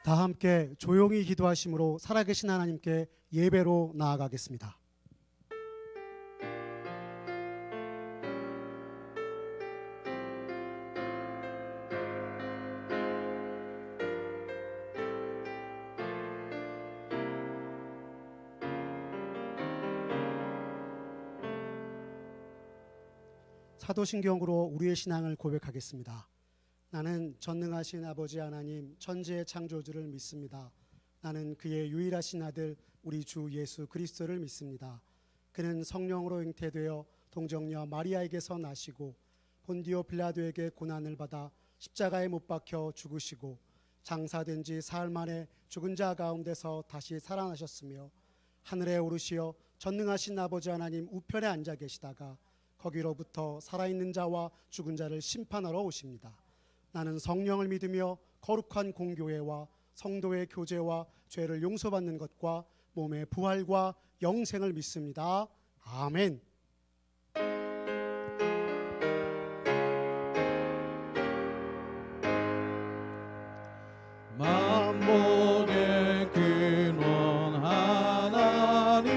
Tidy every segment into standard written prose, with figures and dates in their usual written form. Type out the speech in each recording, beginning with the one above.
다 함께 조용히 기도하심으로 살아계신 하나님께 예배로 나아가겠습니다. 사도신경으로 우리의 신앙을 고백하겠습니다. 나는 전능하신 아버지 하나님 천지의 창조주를 믿습니다. 나는 그의 유일하신 아들 우리 주 예수 그리스도를 믿습니다. 그는 성령으로 잉태되어 동정녀 마리아에게서 나시고 본디오 빌라도에게 고난을 받아 십자가에 못 박혀 죽으시고 장사된 지 사흘 만에 죽은 자 가운데서 다시 살아나셨으며 하늘에 오르시어 전능하신 아버지 하나님 우편에 앉아 계시다가 거기로부터 살아있는 자와 죽은 자를 심판하러 오십니다. 나는 성령을 믿으며 거룩한 공교회와 성도의 교제와 죄를 용서받는 것과 몸의 부활과 영생을 믿습니다. 아멘. 만복의 근원 하나님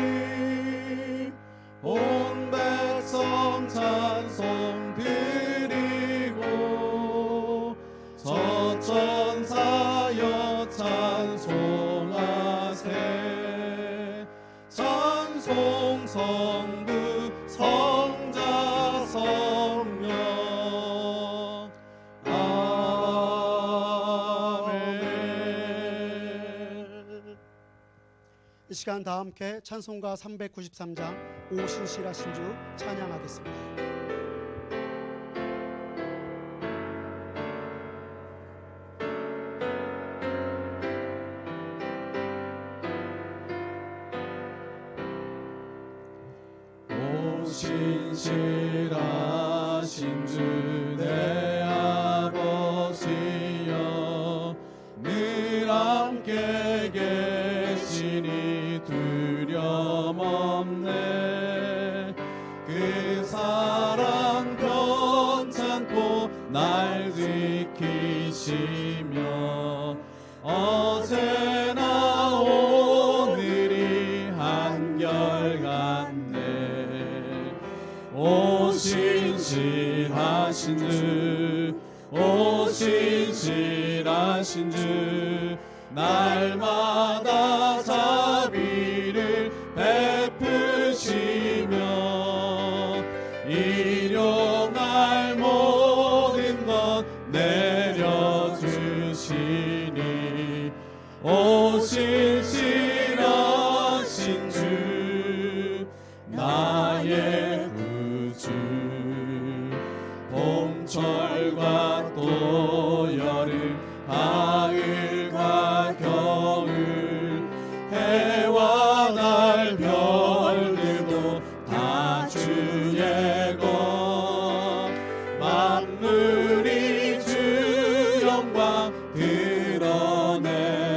온 백성 찬송 드리고 저천사여 찬송하세. 찬송 성부 성자 성령 아멘. 이 시간 다 함께 찬송가 393장 오 신실하신 주 찬양하겠습니다. 오 신실하신 주 내 아버지여 늘 함께 계시니 두려움 없네. 그 사랑 변찮고 날 지키시며 어제나 오늘이 한결같네. 오 신실하신 주, 오 신실하신 주, 날마다 자비를 베푸시며 일용할 모든 것 내려주시니. 오 신실하신 주 나의 구주. 봄철과 또 여름 가을과 겨울 해와 달 별들도 다 주의 것. 만물이 주 영광 드러내도다.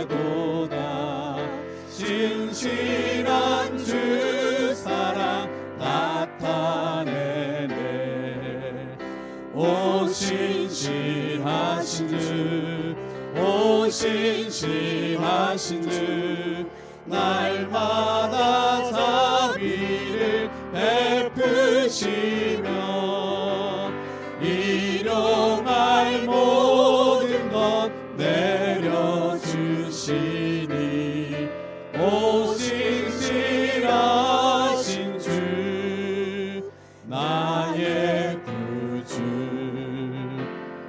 신실한 주 사랑 나타내네. 오 신실하신 주, 오 신실하신 주, 날마다 자비를 베푸시며 일용할 모든 것 내려주시니. 오 신실하신 주 나의 구주.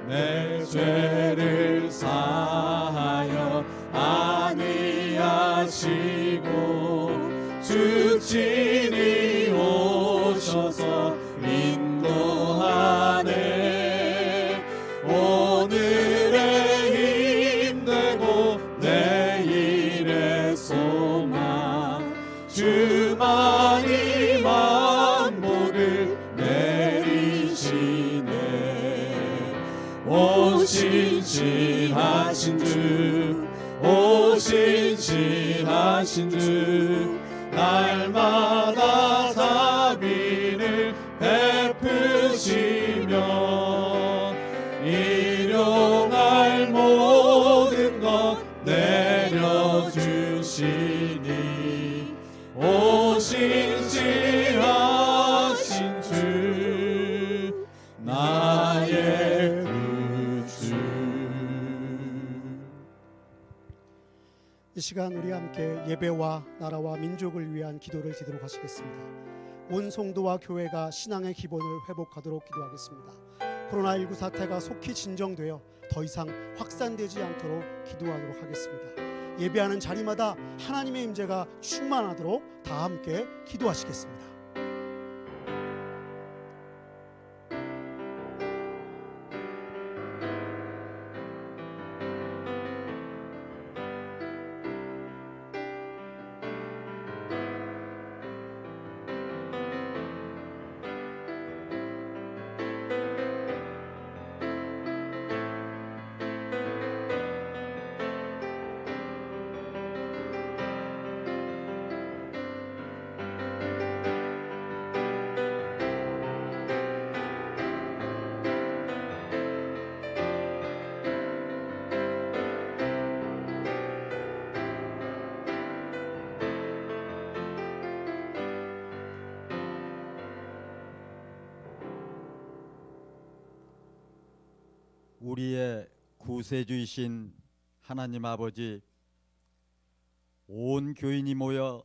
내 죄를 사하여 안위하시고 주친이 오셔서 인도하네. 오늘의 힘되고 내일의 소망 주만이 만복을 내리시네. 오 신실하신 주, 오 신실하신 주, 날마다 자비를 베푸시며 일용할 모든 것 내 나의 구주. 이 시간 우리 함께 예배와 나라와 민족을 위한 기도를 드리도록 하시겠습니다. 온 성도와 교회가 신앙의 기본을 회복하도록 기도하겠습니다. 코로나19 사태가 속히 진정되어 더 이상 확산되지 않도록 기도하도록 하겠습니다. 예배하는 자리마다 하나님의 임재가 충만하도록 다 함께 기도하시겠습니다. 우리의 구세주이신 하나님 아버지, 온 교인이 모여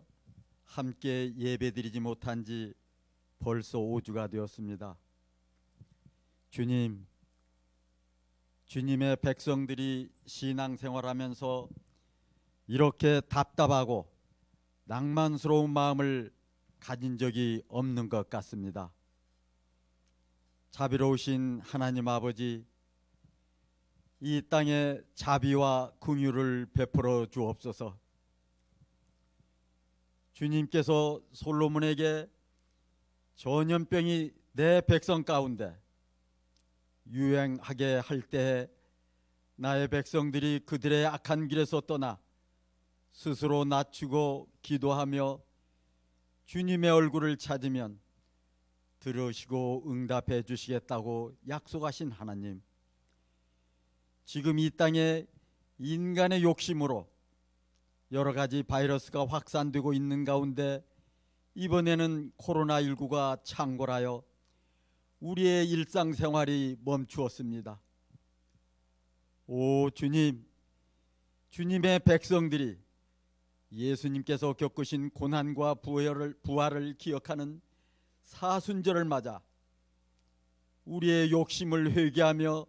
함께 예배드리지 못한 지 벌써 5주가 되었습니다. 주님, 주님의 백성들이 신앙생활하면서 이렇게 답답하고 낭만스러운 마음을 가진 적이 없는 것 같습니다. 자비로우신 하나님 아버지, 이 땅에 자비와 긍휼을 베풀어 주옵소서. 주님께서 솔로몬에게 전염병이 내 백성 가운데 유행하게 할 때 나의 백성들이 그들의 악한 길에서 떠나 스스로 낮추고 기도하며 주님의 얼굴을 찾으면 들으시고 응답해 주시겠다고 약속하신 하나님, 지금 이 땅에 인간의 욕심으로 여러 가지 바이러스가 확산되고 있는 가운데 이번에는 코로나19가 창궐하여 우리의 일상생활이 멈추었습니다. 오 주님, 주님의 백성들이 예수님께서 겪으신 고난과 부활을 기억하는 사순절을 맞아 우리의 욕심을 회개하며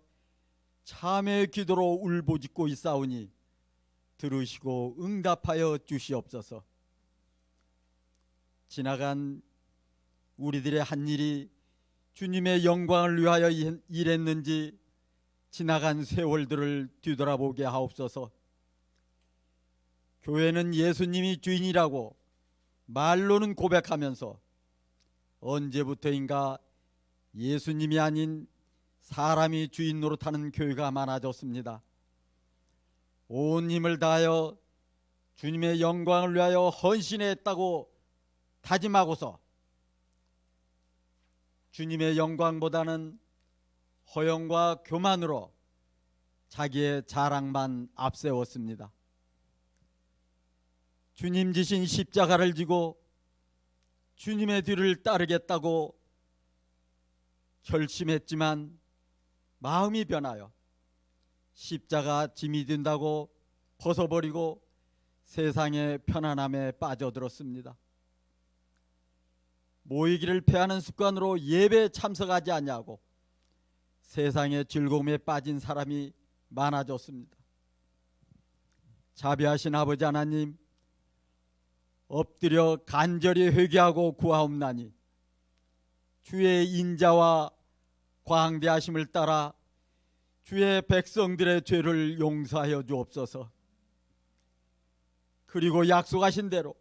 참회의 기도로 울부짖고 있사오니 들으시고 응답하여 주시옵소서. 지나간 우리들의 한 일이 주님의 영광을 위하여 일했는지 지나간 세월들을 뒤돌아보게 하옵소서. 교회는 예수님이 주인이라고 말로는 고백하면서 언제부터인가 예수님이 아닌 사람이 주인 노릇하는 교회가 많아졌습니다. 온 힘을 다하여 주님의 영광을 위하여 헌신했다고 다짐하고서 주님의 영광보다는 허영과 교만으로 자기의 자랑만 앞세웠습니다. 주님 지신 십자가를 지고 주님의 뒤를 따르겠다고 결심했지만 마음이 변하여 십자가 짐이 된다고 벗어버리고 세상의 편안함에 빠져들었습니다. 모이기를 패하는 습관으로 예배에 참석하지 않냐고 세상의 즐거움에 빠진 사람이 많아졌습니다. 자비하신 아버지 하나님, 엎드려 간절히 회개하고 구하옵나니 주의 인자와 광대하심을 따라 주의 백성들의 죄를 용서하여 주옵소서. 그리고 약속하신 대로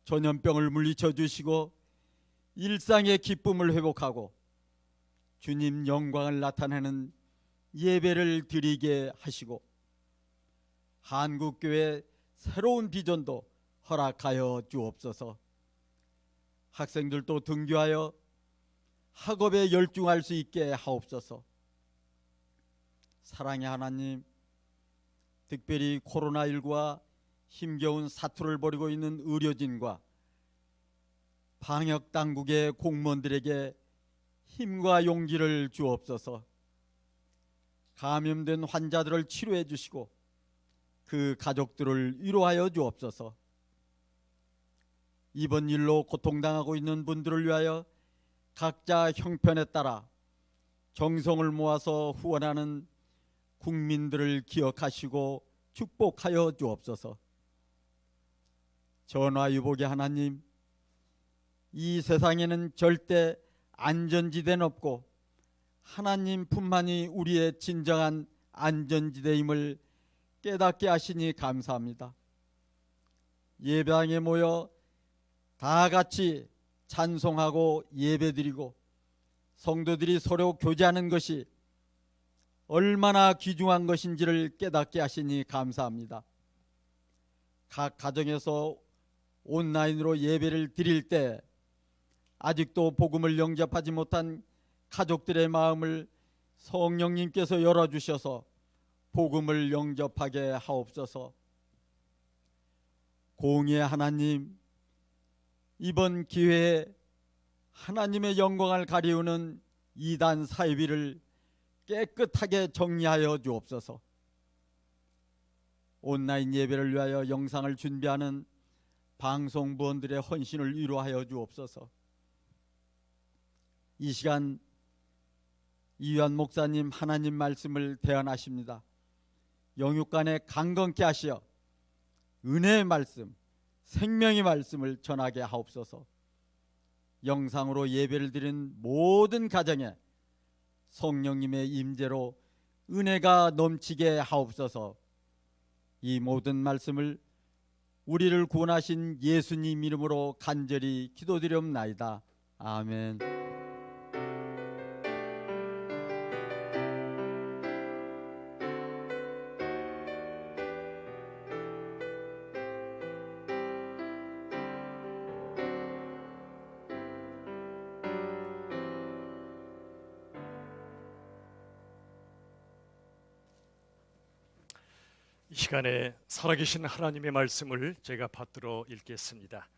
전염병을 물리쳐 주시고 일상의 기쁨을 회복하고 주님 영광을 나타내는 예배를 드리게 하시고 한국교회 새로운 비전도 허락하여 주옵소서. 학생들도 등교하여 학업에 열중할 수 있게 하옵소서. 사랑의 하나님, 특별히 코로나19와 힘겨운 사투를 벌이고 있는 의료진과 방역당국의 공무원들에게 힘과 용기를 주옵소서. 감염된 환자들을 치료해 주시고 그 가족들을 위로하여 주옵소서. 이번 일로 고통당하고 있는 분들을 위하여 각자 형편에 따라 정성을 모아서 후원하는 국민들을 기억하시고 축복하여 주옵소서. 전화위복의 하나님, 이 세상에는 절대 안전지대는 없고 하나님뿐만이 우리의 진정한 안전지대임을 깨닫게 하시니 감사합니다. 예배당에 모여 다 같이 찬송하고 예배드리고 성도들이 서로 교제하는 것이 얼마나 귀중한 것인지를 깨닫게 하시니 감사합니다. 각 가정에서 온라인으로 예배를 드릴 때 아직도 복음을 영접하지 못한 가족들의 마음을 성령님께서 열어주셔서 복음을 영접하게 하옵소서. 공의의 하나님, 이번 기회에 하나님의 영광을 가리우는 이단 사이비를 깨끗하게 정리하여 주옵소서. 온라인 예배를 위하여 영상을 준비하는 방송부원들의 헌신을 위로하여 주옵소서. 이 시간 이유한 목사님 하나님 말씀을 대언하십니다. 영육간에 강건케 하시어 은혜의 말씀, 생명의 말씀을 전하게 하옵소서. 영상으로 예배를 드린 모든 가정에 성령님의 임재로 은혜가 넘치게 하옵소서. 이 모든 말씀을 우리를 구원하신 예수님 이름으로 간절히 기도드리옵나이다. 아멘. 이 시간에 살아계신 하나님의 말씀을 제가 받들어 읽겠습니다.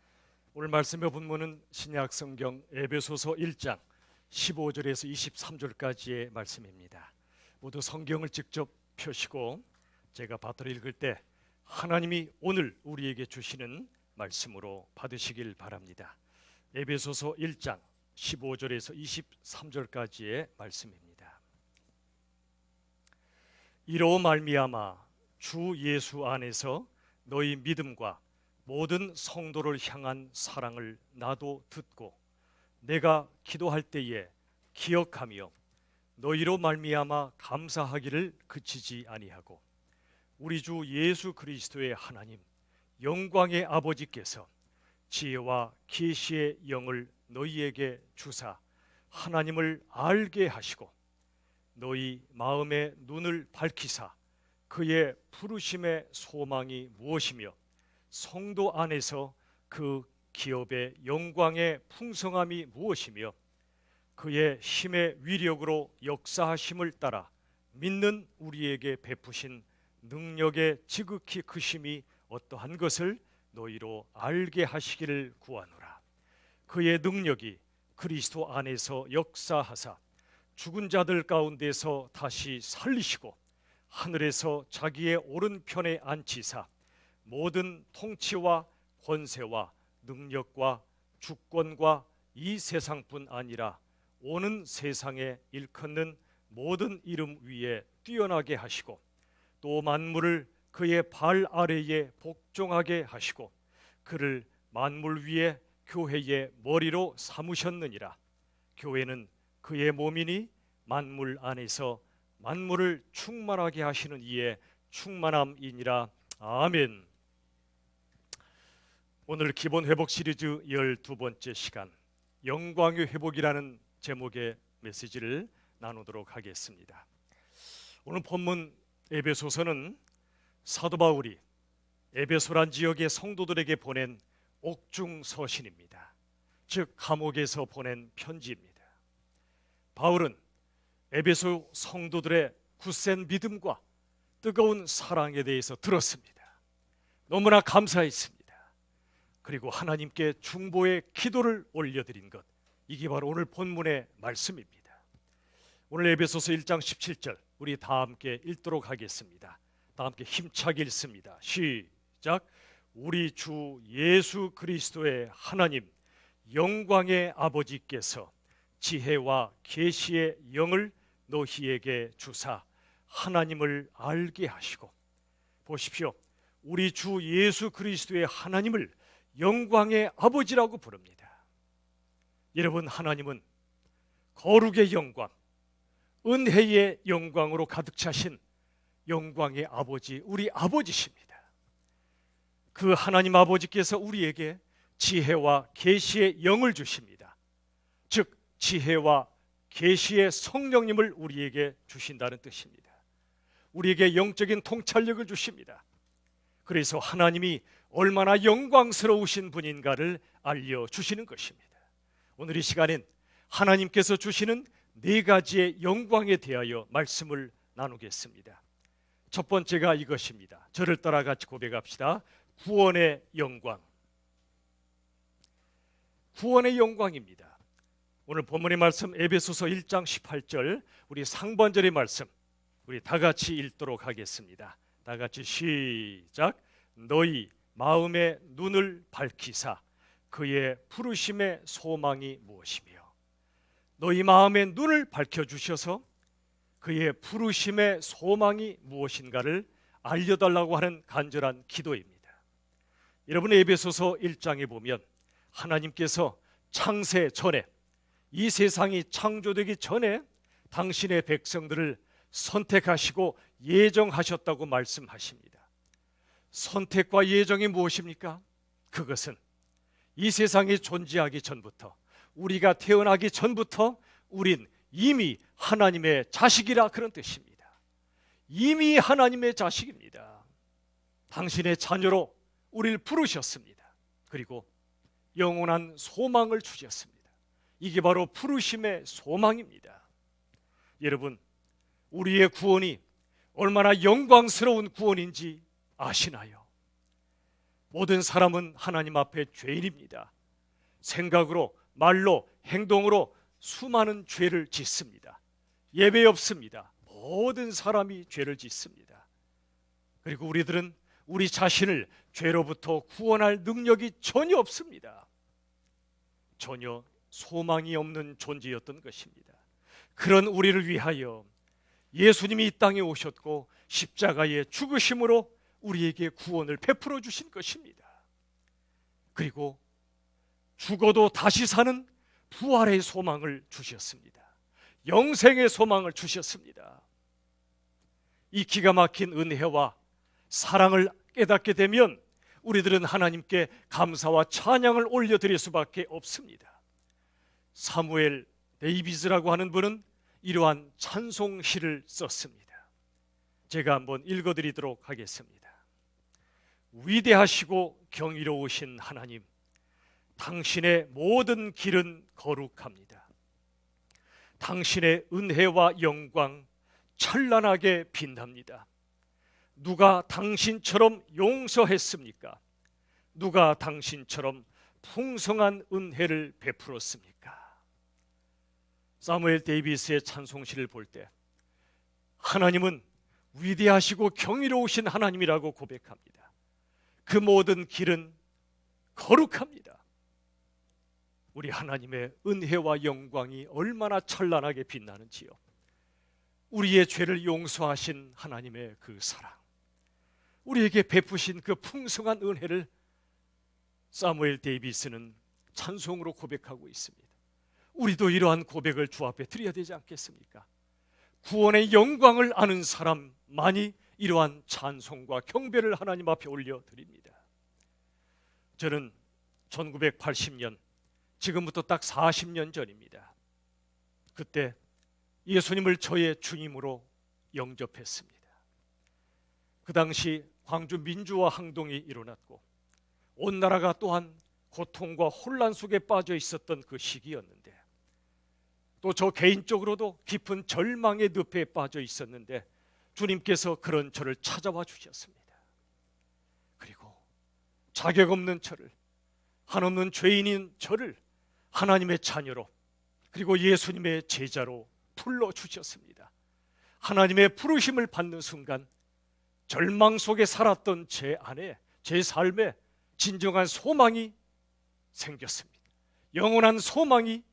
오늘 말씀의 본문은 신약 성경 에베소서 1장 15절에서 23절까지의 말씀입니다. 모두 성경을 직접 펴시고 제가 받들어 읽을 때 하나님이 오늘 우리에게 주시는 말씀으로 받으시길 바랍니다. 에베소서 1장 15절에서 23절까지의 말씀입니다. 이로 말미암아 주 예수 안에서 너희 믿음과 모든 성도를 향한 사랑을 나도 듣고 내가 기도할 때에 기억하며 너희로 말미암아 감사하기를 그치지 아니하고 우리 주 예수 그리스도의 하나님 영광의 아버지께서 지혜와 계시의 영을 너희에게 주사 하나님을 알게 하시고 너희 마음의 눈을 밝히사 그의 부르심의 소망이 무엇이며 성도 안에서 그 기업의 영광의 풍성함이 무엇이며 그의 힘의 위력으로 역사하심을 따라 믿는 우리에게 베푸신 능력의 지극히 크심이 어떠한 것을 너희로 알게 하시기를 구하노라. 그의 능력이 그리스도 안에서 역사하사 죽은 자들 가운데서 다시 살리시고 하늘에서 자기의 오른편에 앉히사 모든 통치와 권세와 능력과 주권과 이 세상뿐 아니라 오는 세상에 일컫는 모든 이름 위에 뛰어나게 하시고 또 만물을 그의 발 아래에 복종하게 하시고 그를 만물 위에 교회의 머리로 삼으셨느니라. 교회는 그의 몸이니 만물 안에서 만물을 충만하게 하시는 이의 충만함이니라. 아멘. 오늘 기본 회복 시리즈 12번째 시간 영광의 회복이라는 제목의 메시지를 나누도록 하겠습니다. 오늘 본문 에베소서는 사도 바울이 에베소란 지역의 성도들에게 보낸 옥중 서신입니다. 즉 감옥에서 보낸 편지입니다. 바울은 에베소 성도들의 굳센 믿음과 뜨거운 사랑에 대해서 들었습니다. 너무나 감사했습니다. 그리고 하나님께 중보의 기도를 올려드린 것, 이게 바로 오늘 본문의 말씀입니다. 오늘 에베소서 1장 17절 우리 다 함께 읽도록 하겠습니다. 다 함께 힘차게 읽습니다. 시작. 우리 주 예수 그리스도의 하나님 영광의 아버지께서 지혜와 계시의 영을 너희에게 주사 하나님을 알게 하시고, 보십시오. 우리 주 예수 그리스도의 하나님을 영광의 아버지라고 부릅니다. 여러분, 하나님은 거룩의 영광, 은혜의 영광으로 가득 차신 영광의 아버지, 우리 아버지십니다. 그 하나님 아버지께서 우리에게 지혜와 계시의 영을 주십니다. 즉 지혜와 계시의 성령님을 우리에게 주신다는 뜻입니다. 우리에게 영적인 통찰력을 주십니다. 그래서 하나님이 얼마나 영광스러우신 분인가를 알려주시는 것입니다. 오늘 이 시간엔 하나님께서 주시는 네 가지의 영광에 대하여 말씀을 나누겠습니다. 첫 번째가 이것입니다. 저를 따라 같이 고백합시다. 구원의 영광. 구원의 영광입니다. 오늘 본문의 말씀 에베소서 1장 18절 우리 상반절의 말씀 우리 다 같이 읽도록 하겠습니다. 다 같이 시작. 너희 마음의 눈을 밝히사 그의 부르심의 소망이 무엇이며. 너희 마음의 눈을 밝혀주셔서 그의 부르심의 소망이 무엇인가를 알려달라고 하는 간절한 기도입니다. 여러분, 에베소서 1장에 보면 하나님께서 창세 전에, 이 세상이 창조되기 전에 당신의 백성들을 선택하시고 예정하셨다고 말씀하십니다. 선택과 예정이 무엇입니까? 그것은 이 세상이 존재하기 전부터, 우리가 태어나기 전부터 우린 이미 하나님의 자식이라, 그런 뜻입니다. 이미 하나님의 자식입니다. 당신의 자녀로 우리를 부르셨습니다. 그리고 영원한 소망을 주셨습니다. 이게 바로 부르심의 소망입니다. 여러분, 우리의 구원이 얼마나 영광스러운 구원인지 아시나요? 모든 사람은 하나님 앞에 죄인입니다. 생각으로, 말로, 행동으로 수많은 죄를 짓습니다. 예외 없습니다. 모든 사람이 죄를 짓습니다. 그리고 우리들은 우리 자신을 죄로부터 구원할 능력이 전혀 없습니다. 전혀 소망이 없는 존재였던 것입니다. 그런 우리를 위하여 예수님이 이 땅에 오셨고 십자가의 죽으심으로 우리에게 구원을 베풀어 주신 것입니다. 그리고 죽어도 다시 사는 부활의 소망을 주셨습니다. 영생의 소망을 주셨습니다. 이 기가 막힌 은혜와 사랑을 깨닫게 되면 우리들은 하나님께 감사와 찬양을 올려드릴 수밖에 없습니다. 사무엘 데이비스라고 하는 분은 이러한 찬송시를 썼습니다. 제가 한번 읽어드리도록 하겠습니다. 위대하시고 경이로우신 하나님, 당신의 모든 길은 거룩합니다. 당신의 은혜와 영광 찬란하게 빛납니다. 누가 당신처럼 용서했습니까? 누가 당신처럼 풍성한 은혜를 베풀었습니까? 사무엘 데이비스의 찬송시를 볼 때 하나님은 위대하시고 경이로우신 하나님이라고 고백합니다. 그 모든 길은 거룩합니다. 우리 하나님의 은혜와 영광이 얼마나 찬란하게 빛나는지요. 우리의 죄를 용서하신 하나님의 그 사랑, 우리에게 베푸신 그 풍성한 은혜를 사무엘 데이비스는 찬송으로 고백하고 있습니다. 우리도 이러한 고백을 주 앞에 드려야 되지 않겠습니까? 구원의 영광을 아는 사람만이 이러한 찬송과 경배를 하나님 앞에 올려드립니다. 저는 1980년, 지금부터 딱 40년 전입니다. 그때 예수님을 저의 주님으로 영접했습니다. 그 당시 광주 민주화 항동이 일어났고 온 나라가 또한 고통과 혼란 속에 빠져 있었던 그 시기였는데, 또 저 개인적으로도 깊은 절망의 늪에 빠져 있었는데 주님께서 그런 저를 찾아와 주셨습니다. 그리고 자격 없는 저를, 한없는 죄인인 저를 하나님의 자녀로, 그리고 예수님의 제자로 불러주셨습니다. 하나님의 부르심을 받는 순간 절망 속에 살았던 제 안에, 제 삶에 진정한 소망이 생겼습니다. 영원한 소망이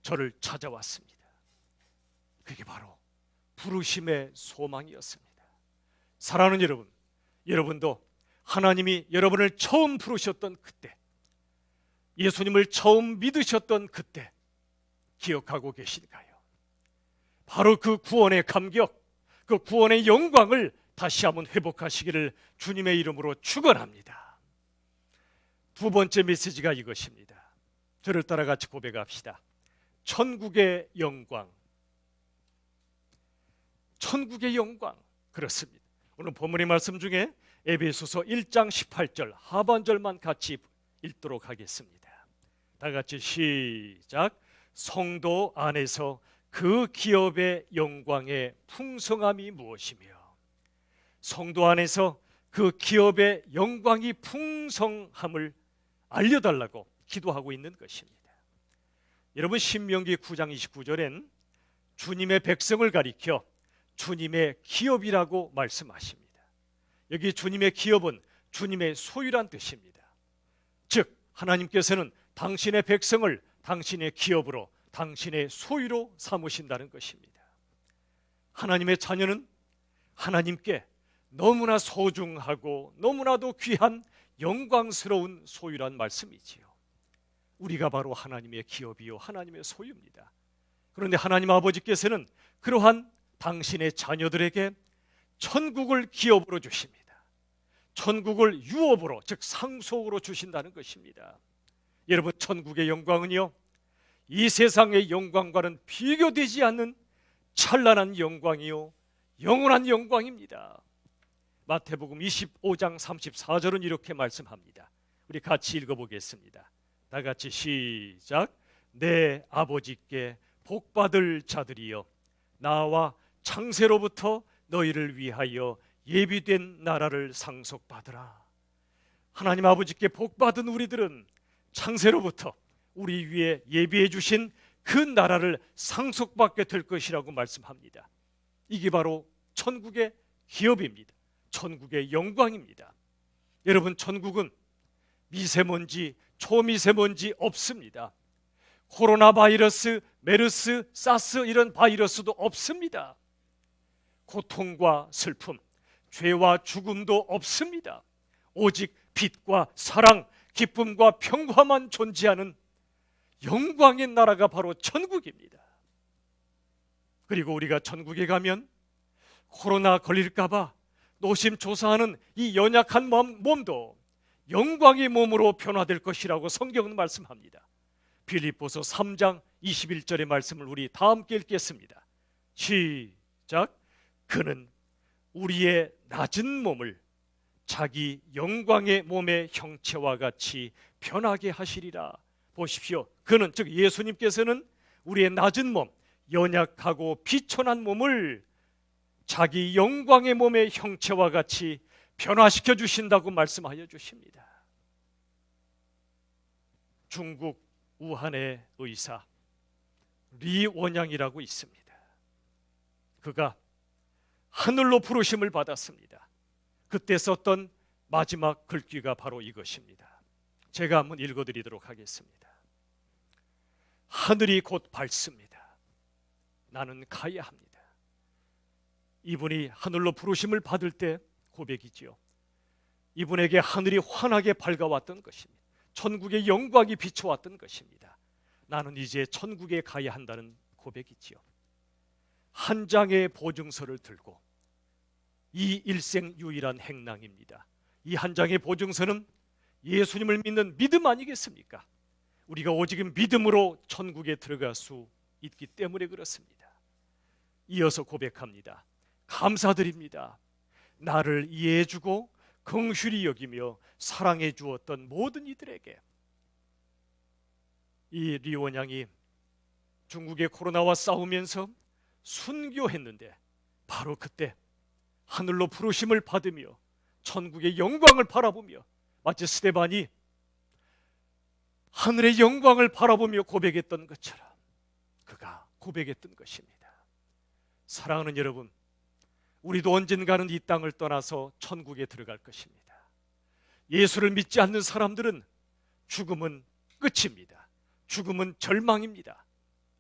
저를 찾아왔습니다. 그게 바로 부르심의 소망이었습니다. 사랑하는 여러분, 여러분도 하나님이 여러분을 처음 부르셨던 그때, 예수님을 처음 믿으셨던 그때 기억하고 계신가요? 바로 그 구원의 감격, 그 구원의 영광을 다시 한번 회복하시기를 주님의 이름으로 축원합니다. 두 번째 메시지가 이것입니다. 저를 따라 같이 고백합시다. 천국의 영광. 천국의 영광. 그렇습니다. 오늘 본문의 말씀 중에 에베소서 1장 18절 하반절만 같이 읽도록 하겠습니다. 다 같이 시작. 성도 안에서 그 기업의 영광의 풍성함이 무엇이며, 성도 안에서 그 기업의 영광이 풍성함을 알려달라고 기도하고 있는 것입니다. 여러분, 신명기 9장 29절엔 주님의 백성을 가리켜 주님의 기업이라고 말씀하십니다. 여기 주님의 기업은 주님의 소유란 뜻입니다. 즉 하나님께서는 당신의 백성을 당신의 기업으로, 당신의 소유로 삼으신다는 것입니다. 하나님의 자녀는 하나님께 너무나 소중하고 너무나도 귀한 영광스러운 소유란 말씀이지요. 우리가 바로 하나님의 기업이요 하나님의 소유입니다. 그런데 하나님 아버지께서는 그러한 당신의 자녀들에게 천국을 기업으로 주십니다. 천국을 유업으로, 즉 상속으로 주신다는 것입니다. 여러분, 천국의 영광은요, 이 세상의 영광과는 비교되지 않는 찬란한 영광이요 영원한 영광입니다. 마태복음 25장 34절은 이렇게 말씀합니다. 우리 같이 읽어보겠습니다. 다 같이 시작. 내 아버지께 복받을 자들이여, 나와 창세로부터 너희를 위하여 예비된 나라를 상속받으라. 하나님 아버지께 복받은 우리들은 창세로부터 우리 위에 예비해 주신 그 나라를 상속받게 될 것이라고 말씀합니다. 이게 바로 천국의 기업입니다. 천국의 영광입니다. 여러분, 천국은 미세먼지, 초미세먼지 없습니다. 코로나 바이러스, 메르스, 사스 이런 바이러스도 없습니다. 고통과 슬픔, 죄와 죽음도 없습니다. 오직 빛과 사랑, 기쁨과 평화만 존재하는 영광의 나라가 바로 천국입니다. 그리고 우리가 천국에 가면 코로나 걸릴까 봐 노심초사하는 이 연약한 몸도 영광의 몸으로 변화될 것이라고 성경은 말씀합니다. 빌립보서 3장 21절의 말씀을 우리 다 함께 읽겠습니다. 시작. 그는 우리의 낮은 몸을 자기 영광의 몸의 형체와 같이 변하게 하시리라. 보십시오. 그는, 즉 예수님께서는 우리의 낮은 몸, 연약하고 비천한 몸을 자기 영광의 몸의 형체와 같이 변화시켜 주신다고 말씀하여 주십니다. 중국 우한의 의사 리 원양이라고 있습니다. 그가 하늘로 부르심을 받았습니다. 그때 썼던 마지막 글귀가 바로 이것입니다. 제가 한번 읽어드리도록 하겠습니다. 하늘이 곧 밝습니다. 나는 가야 합니다. 이분이 하늘로 부르심을 받을 때 고백이지요. 이분에게 하늘이 환하게 밝아왔던 것입니다. 천국의 영광이 비춰왔던 것입니다. 나는 이제 천국에 가야 한다는 고백이지요. 한 장의 보증서를 들고, 이 일생 유일한 행랑입니다. 이 한 장의 보증서는 예수님을 믿는 믿음 아니겠습니까? 우리가 오직 믿음으로 천국에 들어갈 수 있기 때문에 그렇습니다. 이어서 고백합니다. 감사드립니다. 나를 이해해주고 긍휼히 여기며 사랑해 주었던 모든 이들에게. 이 리원양이 중국의 코로나와 싸우면서 순교했는데 바로 그때 하늘로 부르심을 받으며 천국의 영광을 바라보며, 마치 스데반이 하늘의 영광을 바라보며 고백했던 것처럼 고백했던 것입니다. 사랑하는 여러분, 우리도 언젠가는 이 땅을 떠나서 천국에 들어갈 것입니다. 예수를 믿지 않는 사람들은 죽음은 끝입니다. 죽음은 절망입니다.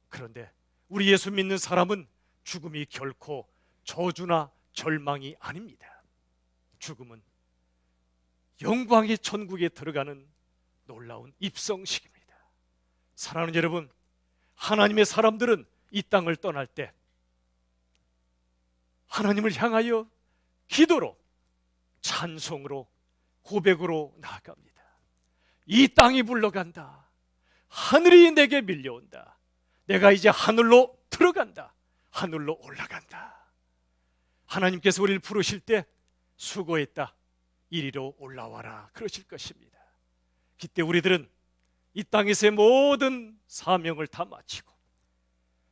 그런데 우리 예수 믿는 사람은 죽음이 결코 저주나 절망이 아닙니다. 죽음은 영광의 천국에 들어가는 놀라운 입성식입니다. 사랑하는 여러분, 하나님의 사람들은 이 땅을 떠날 때 하나님을 향하여 기도로, 찬송으로, 고백으로 나아갑니다. 이 땅이 불러간다. 하늘이 내게 밀려온다. 내가 이제 하늘로 들어간다. 하늘로 올라간다. 하나님께서 우리를 부르실 때 수고했다. 이리로 올라와라. 그러실 것입니다. 그때 우리들은 이 땅에서의 모든 사명을 다 마치고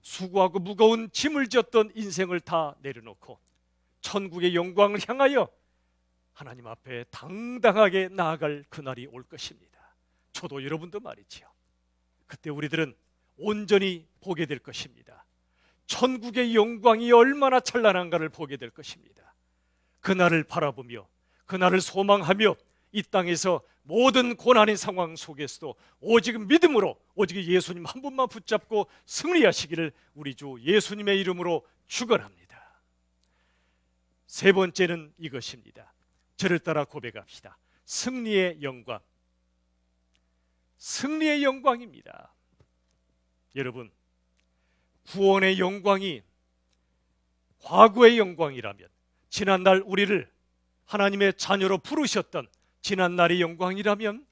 수고하고 무거운 짐을 졌던 인생을 다 내려놓고 천국의 영광을 향하여 하나님 앞에 당당하게 나아갈 그날이 올 것입니다. 저도 여러분도 말이지요. 그때 우리들은 온전히 보게 될 것입니다. 천국의 영광이 얼마나 찬란한가를 보게 될 것입니다. 그날을 바라보며 그날을 소망하며 이 땅에서 모든 고난의 상황 속에서도 오직 믿음으로 오직 예수님 한 분만 붙잡고 승리하시기를 우리 주 예수님의 이름으로 축원합니다. 세 번째는 이것입니다. 저를 따라 고백합시다. 승리의 영광. 승리의 영광입니다. 여러분, 구원의 영광이 과거의 영광이라면, 지난날 우리를 하나님의 자녀로 부르셨던 지난날의 영광이라면,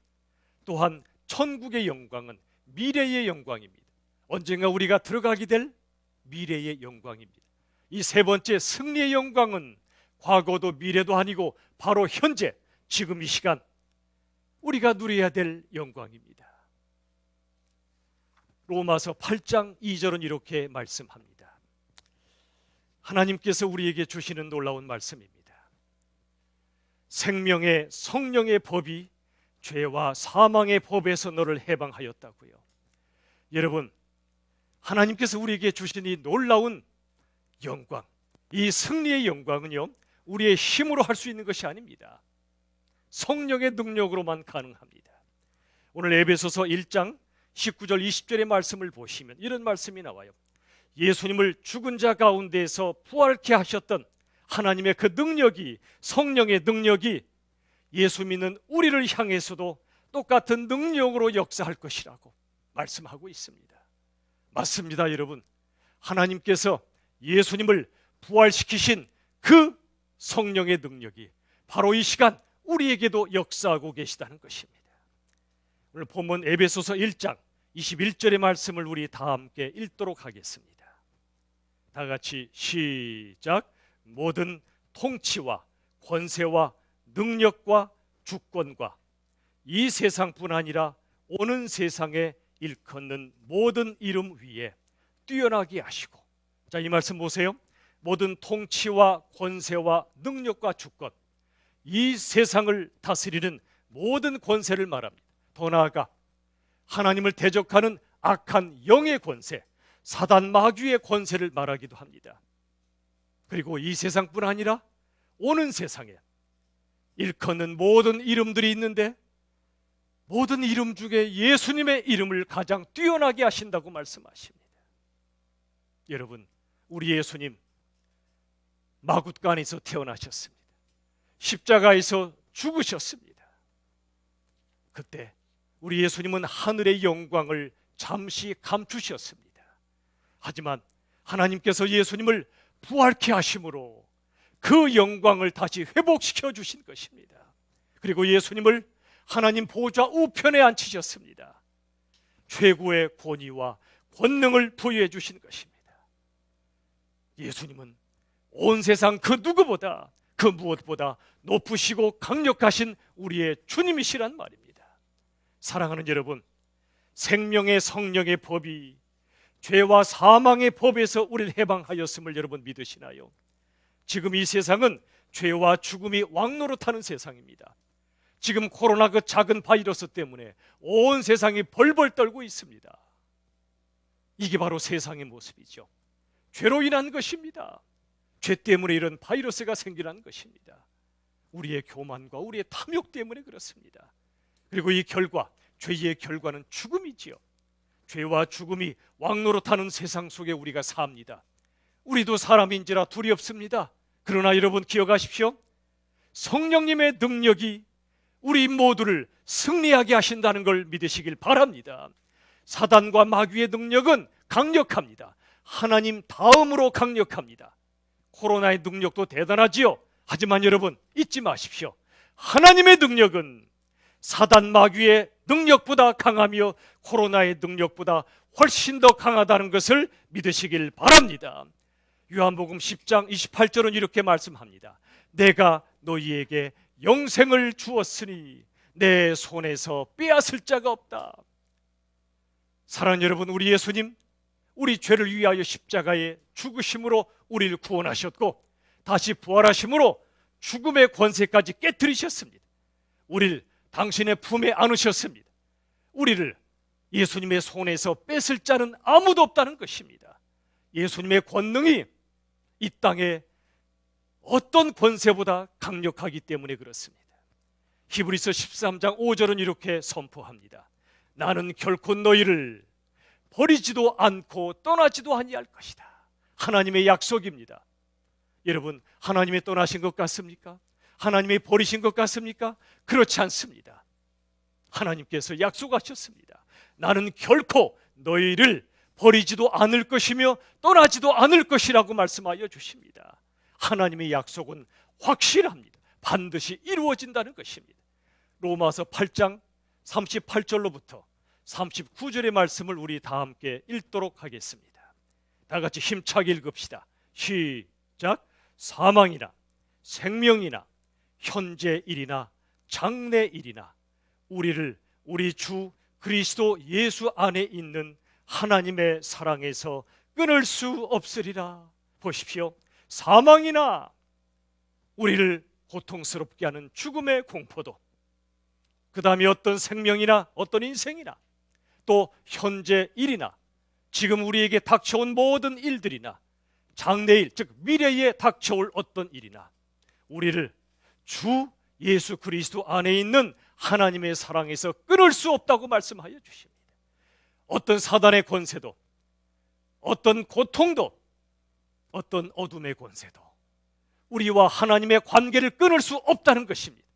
또한 천국의 영광은 미래의 영광입니다. 언젠가 우리가 들어가게 될 미래의 영광입니다. 이 세 번째 승리의 영광은 과거도 미래도 아니고 바로 현재, 지금 이 시간 우리가 누려야 될 영광입니다. 로마서 8장 2절은 이렇게 말씀합니다. 하나님께서 우리에게 주시는 놀라운 말씀입니다. 생명의 성령의 법이 죄와 사망의 법에서 너를 해방하였다고요. 여러분, 하나님께서 우리에게 주신 이 놀라운 영광, 이 승리의 영광은요, 우리의 힘으로 할 수 있는 것이 아닙니다. 성령의 능력으로만 가능합니다. 오늘 에베소서 1장 19절 20절의 말씀을 보시면 이런 말씀이 나와요. 예수님을 죽은 자 가운데에서 부활케 하셨던 하나님의 그 능력이, 성령의 능력이 예수 믿는 우리를 향해서도 똑같은 능력으로 역사할 것이라고 말씀하고 있습니다. 맞습니다, 여러분. 하나님께서 예수님을 부활시키신 그 성령의 능력이 바로 이 시간 우리에게도 역사하고 계시다는 것입니다. 오늘 본문 에베소서 1장 21절의 말씀을 우리 다 함께 읽도록 하겠습니다. 다 같이 시작. 모든 통치와 권세와 능력과 주권과 이 세상뿐 아니라 오는 세상에 일컫는 모든 이름 위에 뛰어나게 하시고, 자, 이 말씀 보세요. 모든 통치와 권세와 능력과 주권, 이 세상을 다스리는 모든 권세를 말합니다. 더 나아가 하나님을 대적하는 악한 영의 권세, 사단 마귀의 권세를 말하기도 합니다. 그리고 이 세상뿐 아니라 오는 세상에 일컫는 모든 이름들이 있는데 모든 이름 중에 예수님의 이름을 가장 뛰어나게 하신다고 말씀하십니다. 여러분, 우리 예수님 마굿간에서 태어나셨습니다. 십자가에서 죽으셨습니다. 그때 우리 예수님은 하늘의 영광을 잠시 감추셨습니다. 하지만 하나님께서 예수님을 부활케 하심으로 그 영광을 다시 회복시켜 주신 것입니다. 그리고 예수님을 하나님 보좌 우편에 앉히셨습니다. 최고의 권위와 권능을 부여해 주신 것입니다. 예수님은 온 세상 그 누구보다, 그 무엇보다 높으시고 강력하신 우리의 주님이시란 말입니다. 사랑하는 여러분, 생명의 성령의 법이 죄와 사망의 법에서 우리를 해방하였음을 여러분 믿으시나요? 지금 이 세상은 죄와 죽음이 왕노릇하는 세상입니다. 지금 코로나 그 작은 바이러스 때문에 온 세상이 벌벌 떨고 있습니다. 이게 바로 세상의 모습이죠. 죄로 인한 것입니다. 죄 때문에 이런 바이러스가 생기는 것입니다. 우리의 교만과 우리의 탐욕 때문에 그렇습니다. 그리고 이 결과, 죄의 결과는 죽음이지요. 죄와 죽음이 왕노릇하는 세상 속에 우리가 삽니다. 우리도 사람인지라 두렵습니다. 그러나 여러분 기억하십시오. 성령님의 능력이 우리 모두를 승리하게 하신다는 걸 믿으시길 바랍니다. 사단과 마귀의 능력은 강력합니다. 하나님 다음으로 강력합니다. 코로나의 능력도 대단하지요. 하지만 여러분 잊지 마십시오. 하나님의 능력은 사단 마귀의 능력보다 강하며 코로나의 능력보다 훨씬 더 강하다는 것을 믿으시길 바랍니다. 요한복음 10장 28절은 이렇게 말씀합니다. 내가 너희에게 영생을 주었으니 내 손에서 빼앗을 자가 없다. 사랑하는 여러분, 우리 예수님, 우리 죄를 위하여 십자가에 죽으심으로 우리를 구원하셨고 다시 부활하심으로 죽음의 권세까지 깨뜨리셨습니다. 우리를 당신의 품에 안으셨습니다. 우리를 예수님의 손에서 뺏을 자는 아무도 없다는 것입니다. 예수님의 권능이 이 땅에 어떤 권세보다 강력하기 때문에 그렇습니다. 히브리서 13장 5절은 이렇게 선포합니다. 나는 결코 너희를 버리지도 않고 떠나지도 아니할 것이다. 하나님의 약속입니다. 여러분, 하나님이 떠나신 것 같습니까? 하나님이 버리신 것 같습니까? 그렇지 않습니다. 하나님께서 약속하셨습니다. 나는 결코 너희를 버리지도 않을 것이며 떠나지도 않을 것이라고 말씀하여 주십니다. 하나님의 약속은 확실합니다. 반드시 이루어진다는 것입니다. 로마서 8장 38절로부터 39절의 말씀을 우리 다 함께 읽도록 하겠습니다. 다 같이 힘차게 읽읍시다. 시작. 사망이나 생명이나 현재 일이나 장래 일이나 우리를 우리 주 그리스도 예수 안에 있는 하나님의 사랑에서 끊을 수 없으리라. 보십시오. 사망이나 우리를 고통스럽게 하는 죽음의 공포도, 그 다음에 어떤 생명이나 어떤 인생이나 또 현재 일이나 지금 우리에게 닥쳐온 모든 일들이나 장래일, 즉 미래에 닥쳐올 어떤 일이나 우리를 주 예수 그리스도 안에 있는 하나님의 사랑에서 끊을 수 없다고 말씀하여 주십니다. 어떤 사단의 권세도, 어떤 고통도, 어떤 어둠의 권세도 우리와 하나님의 관계를 끊을 수 없다는 것입니다.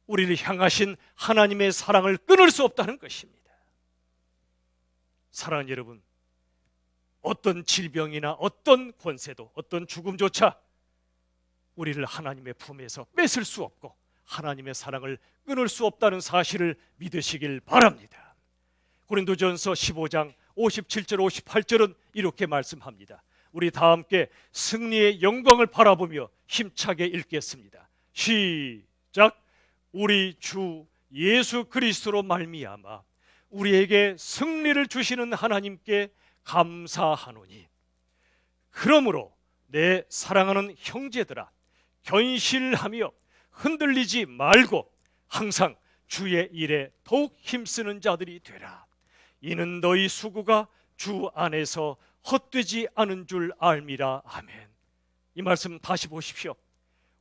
우리를 향하신 하나님의 사랑을 끊을 수 없다는 것입니다. 사랑하는 여러분, 어떤 질병이나 어떤 권세도, 어떤 죽음조차 우리를 하나님의 품에서 뺏을 수 없고 하나님의 사랑을 끊을 수 없다는 사실을 믿으시길 바랍니다. 고린도전서 15장 57절 58절은 이렇게 말씀합니다. 우리 다 함께 승리의 영광을 바라보며 힘차게 읽겠습니다. 시작. 우리 주 예수 그리스도로 말미암아 우리에게 승리를 주시는 하나님께 감사하노니, 그러므로 내 사랑하는 형제들아, 견실하며 흔들리지 말고 항상 주의 일에 더욱 힘쓰는 자들이 되라. 이는 너희 수고가 주 안에서 헛되지 않은 줄 알미라. 아멘. 이 말씀 다시 보십시오.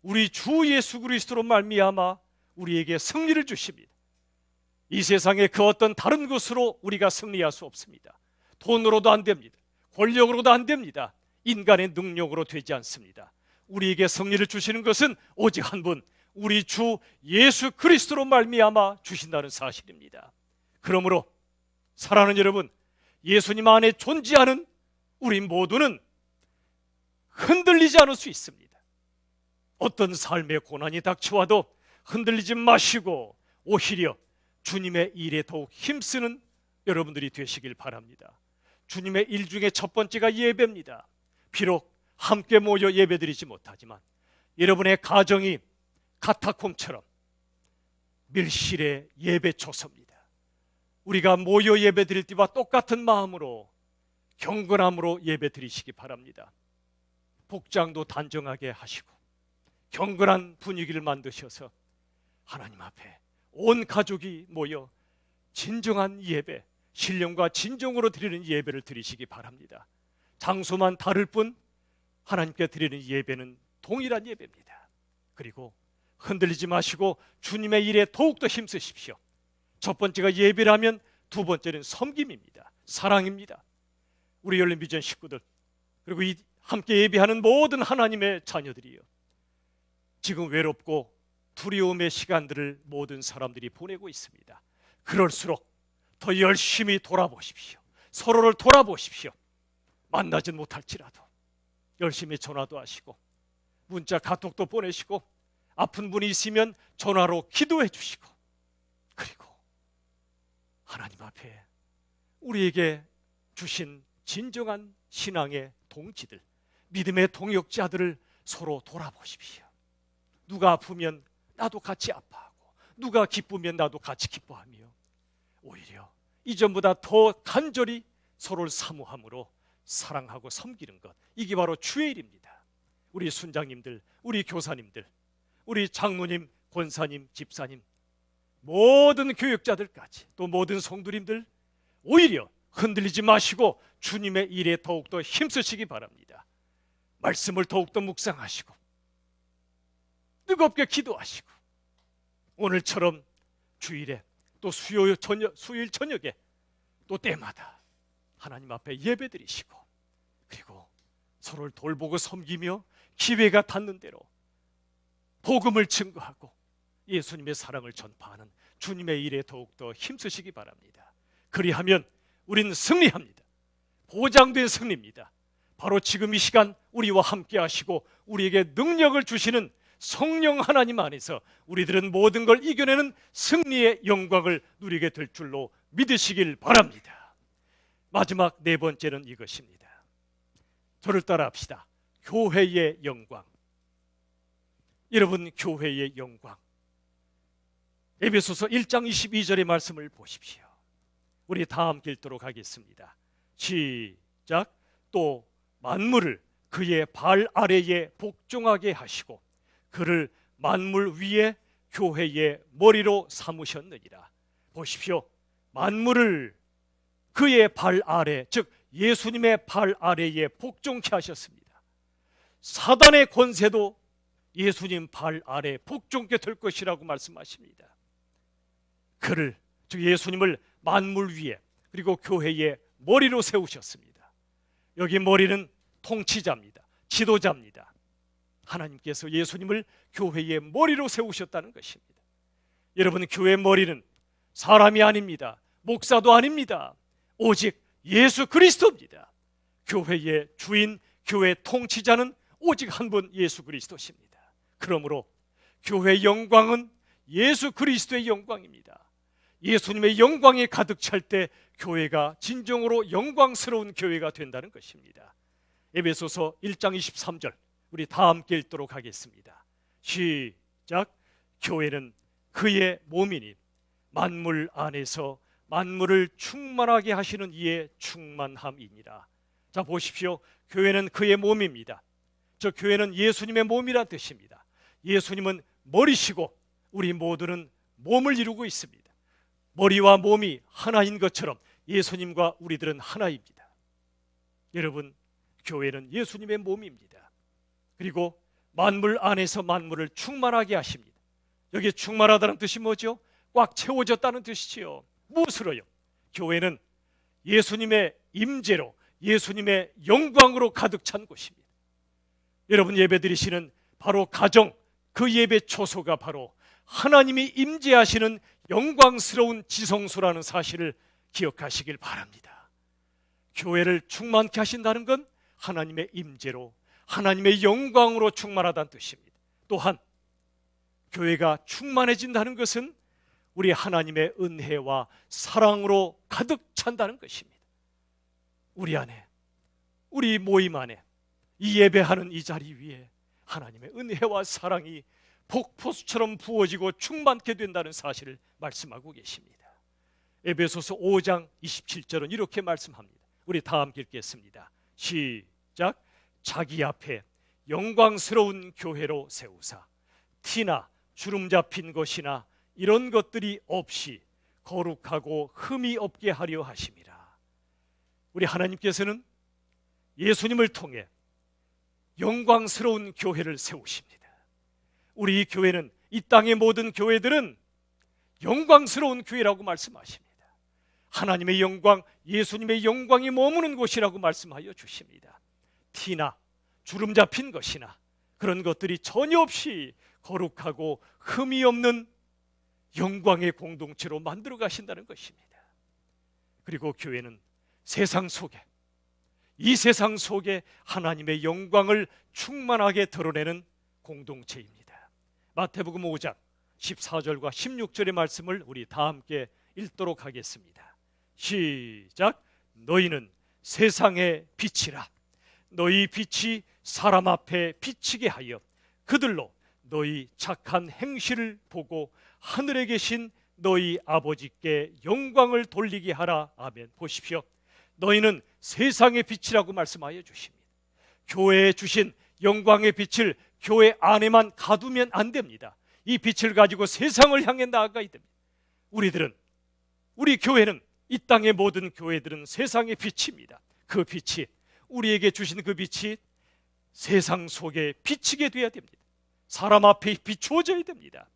우리 주 예수 그리스도로 말미암아 우리에게 승리를 주십니다. 이 세상의 그 어떤 다른 것으로 우리가 승리할 수 없습니다. 돈으로도 안 됩니다. 권력으로도 안 됩니다. 인간의 능력으로 되지 않습니다. 우리에게 승리를 주시는 것은 오직 한 분, 우리 주 예수 그리스도로 말미암아 주신다는 사실입니다. 그러므로 사랑하는 여러분, 예수님 안에 존재하는 우리 모두는 흔들리지 않을 수 있습니다. 어떤 삶의 고난이 닥쳐와도 흔들리지 마시고 오히려 주님의 일에 더욱 힘쓰는 여러분들이 되시길 바랍니다. 주님의 일 중에 첫 번째가 예배입니다. 비록 함께 모여 예배드리지 못하지만 여러분의 가정이 카타콤처럼 밀실의 예배 초소입니다. 우리가 모여 예배드릴 때와 똑같은 마음으로 경건함으로 예배드리시기 바랍니다. 복장도 단정하게 하시고 경건한 분위기를 만드셔서 하나님 앞에 온 가족이 모여 진정한 예배, 신령과 진정으로 드리는 예배를 드리시기 바랍니다. 장소만 다를 뿐 하나님께 드리는 예배는 동일한 예배입니다. 그리고 흔들리지 마시고 주님의 일에 더욱더 힘쓰십시오. 첫 번째가 예배라면 두 번째는 섬김입니다. 사랑입니다. 우리 열린 비전 식구들, 그리고 이 함께 예배하는 모든 하나님의 자녀들이요, 지금 외롭고 두려움의 시간들을 모든 사람들이 보내고 있습니다. 그럴수록 더 열심히 돌아보십시오. 서로를 돌아보십시오. 만나진 못할지라도 열심히 전화도 하시고 문자 카톡도 보내시고 아픈 분이 있으면 전화로 기도해 주시고, 그리고 하나님 앞에 우리에게 주신 진정한 신앙의 동지들, 믿음의 동역자들을 서로 돌아보십시오. 누가 아프면 나도 같이 아파하고, 누가 기쁘면 나도 같이 기뻐하며, 오히려 이전보다 더 간절히 서로를 사모함으로 사랑하고 섬기는 것, 이게 바로 주의 일입니다. 우리 순장님들, 우리 교사님들, 우리 장로님, 권사님, 집사님, 모든 교육자들까지, 또 모든 성도님들, 오히려 흔들리지 마시고 주님의 일에 더욱더 힘쓰시기 바랍니다. 말씀을 더욱더 묵상하시고 뜨겁게 기도하시고, 오늘처럼 주일에 또 수요일 저녁에 또 때마다 하나님 앞에 예배드리시고, 그리고 서로를 돌보고 섬기며 기회가 닿는 대로 복음을 증거하고 예수님의 사랑을 전파하는 주님의 일에 더욱더 힘쓰시기 바랍니다. 그리하면 우리는 승리합니다. 보장된 승리입니다. 바로 지금 이 시간 우리와 함께 하시고 우리에게 능력을 주시는 성령 하나님 안에서 우리들은 모든 걸 이겨내는 승리의 영광을 누리게 될 줄로 믿으시길 바랍니다. 마지막 네 번째는 이것입니다. 저를 따라 합시다. 교회의 영광. 여러분, 교회의 영광. 에베소서 1장 22절의 말씀을 보십시오. 우리 다 함께 읽도록 하겠습니다. 시작. 또 만물을 그의 발 아래에 복종하게 하시고 그를 만물 위에 교회의 머리로 삼으셨느니라. 보십시오. 만물을 그의 발 아래, 즉 예수님의 발 아래에 복종케 하셨습니다. 사단의 권세도 예수님 발 아래 복종케 될 것이라고 말씀하십니다. 그를, 즉 예수님을 만물 위에, 그리고 교회의 머리로 세우셨습니다. 여기 머리는 통치자입니다. 지도자입니다. 하나님께서 예수님을 교회의 머리로 세우셨다는 것입니다. 여러분, 교회의 머리는 사람이 아닙니다. 목사도 아닙니다. 오직 예수 그리스도입니다. 교회의 주인, 교회 통치자는 오직 한 분, 예수 그리스도십니다. 그러므로 교회의 영광은 예수 그리스도의 영광입니다. 예수님의 영광이 가득 찰 때 교회가 진정으로 영광스러운 교회가 된다는 것입니다. 에베소서 1장 23절 우리 다 함께 읽도록 하겠습니다. 시작. 교회는 그의 몸이니 만물 안에서 만물을 충만하게 하시는 이의 충만함이니라. 자, 보십시오. 교회는 그의 몸입니다. 저 교회는 예수님의 몸이란 뜻입니다. 예수님은 머리시고 우리 모두는 몸을 이루고 있습니다. 머리와 몸이 하나인 것처럼 예수님과 우리들은 하나입니다. 여러분, 교회는 예수님의 몸입니다. 그리고 만물 안에서 만물을 충만하게 하십니다. 여기 충만하다는 뜻이 뭐죠? 꽉 채워졌다는 뜻이지요. 무엇으로요? 교회는 예수님의 임재로, 예수님의 영광으로 가득 찬 곳입니다. 여러분, 예배드리시는 바로 가정, 그 예배 초소가 바로 하나님이 임재하시는 영광스러운 지성소라는 사실을 기억하시길 바랍니다. 교회를 충만케 하신다는 건 하나님의 임재로, 하나님의 영광으로 충만하다는 뜻입니다. 또한 교회가 충만해진다는 것은 우리 하나님의 은혜와 사랑으로 가득 찬다는 것입니다. 우리 안에, 우리 모임 안에, 이 예배하는 이 자리 위에 하나님의 은혜와 사랑이 폭포수처럼 부어지고 충만케 된다는 사실을 말씀하고 계십니다. 에베소서 5장 27절은 이렇게 말씀합니다. 우리 다 함께 읽겠습니다. 시작. 자기 앞에 영광스러운 교회로 세우사 티나 주름 잡힌 것이나 이런 것들이 없이 거룩하고 흠이 없게 하려 하심이라. 우리 하나님께서는 예수님을 통해 영광스러운 교회를 세우십니다. 우리 이 교회는, 이 땅의 모든 교회들은 영광스러운 교회라고 말씀하십니다. 하나님의 영광, 예수님의 영광이 머무는 곳이라고 말씀하여 주십니다. 티나 주름 잡힌 것이나 그런 것들이 전혀 없이 거룩하고 흠이 없는 영광의 공동체로 만들어 가신다는 것입니다. 그리고 교회는 세상 속에, 이 세상 속에 하나님의 영광을 충만하게 드러내는 공동체입니다. 마태복음 5장 14절과 16절의 말씀을 우리 다 함께 읽도록 하겠습니다. 시작. 너희는 세상의 빛이라. 너희 빛이 사람 앞에 비치게 하여 그들로 너희 착한 행실을 보고 하늘에 계신 너희 아버지께 영광을 돌리게 하라. 아멘. 보십시오. 너희는 세상의 빛이라고 말씀하여 주십니다. 교회에 주신 영광의 빛을 교회 안에만 가두면 안 됩니다. 이 빛을 가지고 세상을 향해 나아가야 됩니다. 우리 교회는, 이 땅의 모든 교회들은 세상의 빛입니다. 그 빛이, 우리에게 주신 그 빛이 세상 속에 비치게 돼야 됩니다. 사람 앞에 비추어져야 됩니다.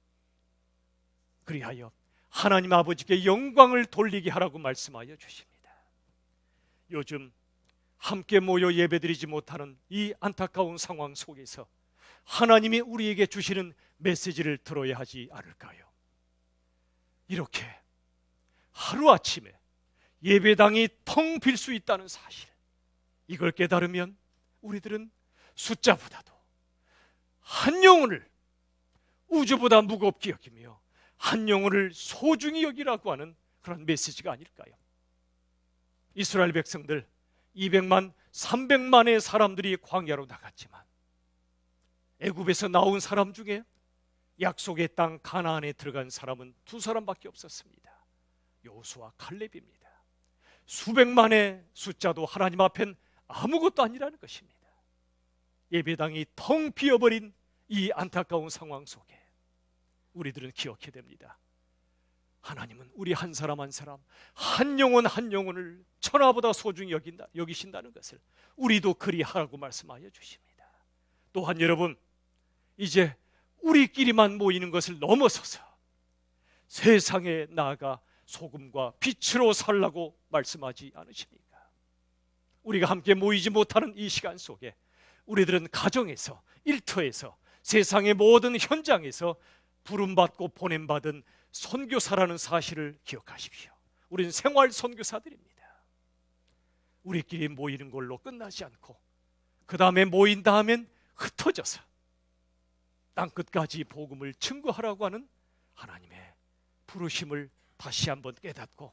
그리하여 하나님 아버지께 영광을 돌리게 하라고 말씀하여 주십니다. 요즘 함께 모여 예배드리지 못하는 이 안타까운 상황 속에서 하나님이 우리에게 주시는 메시지를 들어야 하지 않을까요? 이렇게 하루아침에 예배당이 텅 빌 수 있다는 사실, 이걸 깨달으면 우리들은 숫자보다도 한 영혼을 우주보다 무겁게 여기며 한 영혼을 소중히 여기라고 하는 그런 메시지가 아닐까요? 이스라엘 백성들 200만, 300만의 사람들이 광야로 나갔지만 애굽에서 나온 사람 중에 약속의 땅 가나안에 들어간 사람은 2사람밖에 없었습니다. 여호수아, 칼렙입니다. 수백만의 숫자도 하나님 앞엔 아무것도 아니라는 것입니다. 예배당이 텅 비어버린 이 안타까운 상황 속에 우리들은 기억해야 됩니다. 하나님은 우리 한 사람 한 사람, 한 영혼 한 영혼을 천하보다 소중히 여기신다는 것을 우리도 그리하라고 말씀하여 주십니다. 또한 여러분, 이제 우리끼리만 모이는 것을 넘어서서 세상에 나아가 소금과 빛으로 살라고 말씀하지 않으십니까? 우리가 함께 모이지 못하는 이 시간 속에 우리들은 가정에서, 일터에서, 세상의 모든 현장에서 부름받고 보냄받은 선교사라는 사실을 기억하십시오. 우리는 생활 선교사들입니다. 우리끼리 모이는 걸로 끝나지 않고 그 다음에 모인 다음엔 흩어져서 땅끝까지 복음을 증거하라고 하는 하나님의 부르심을 다시 한번 깨닫고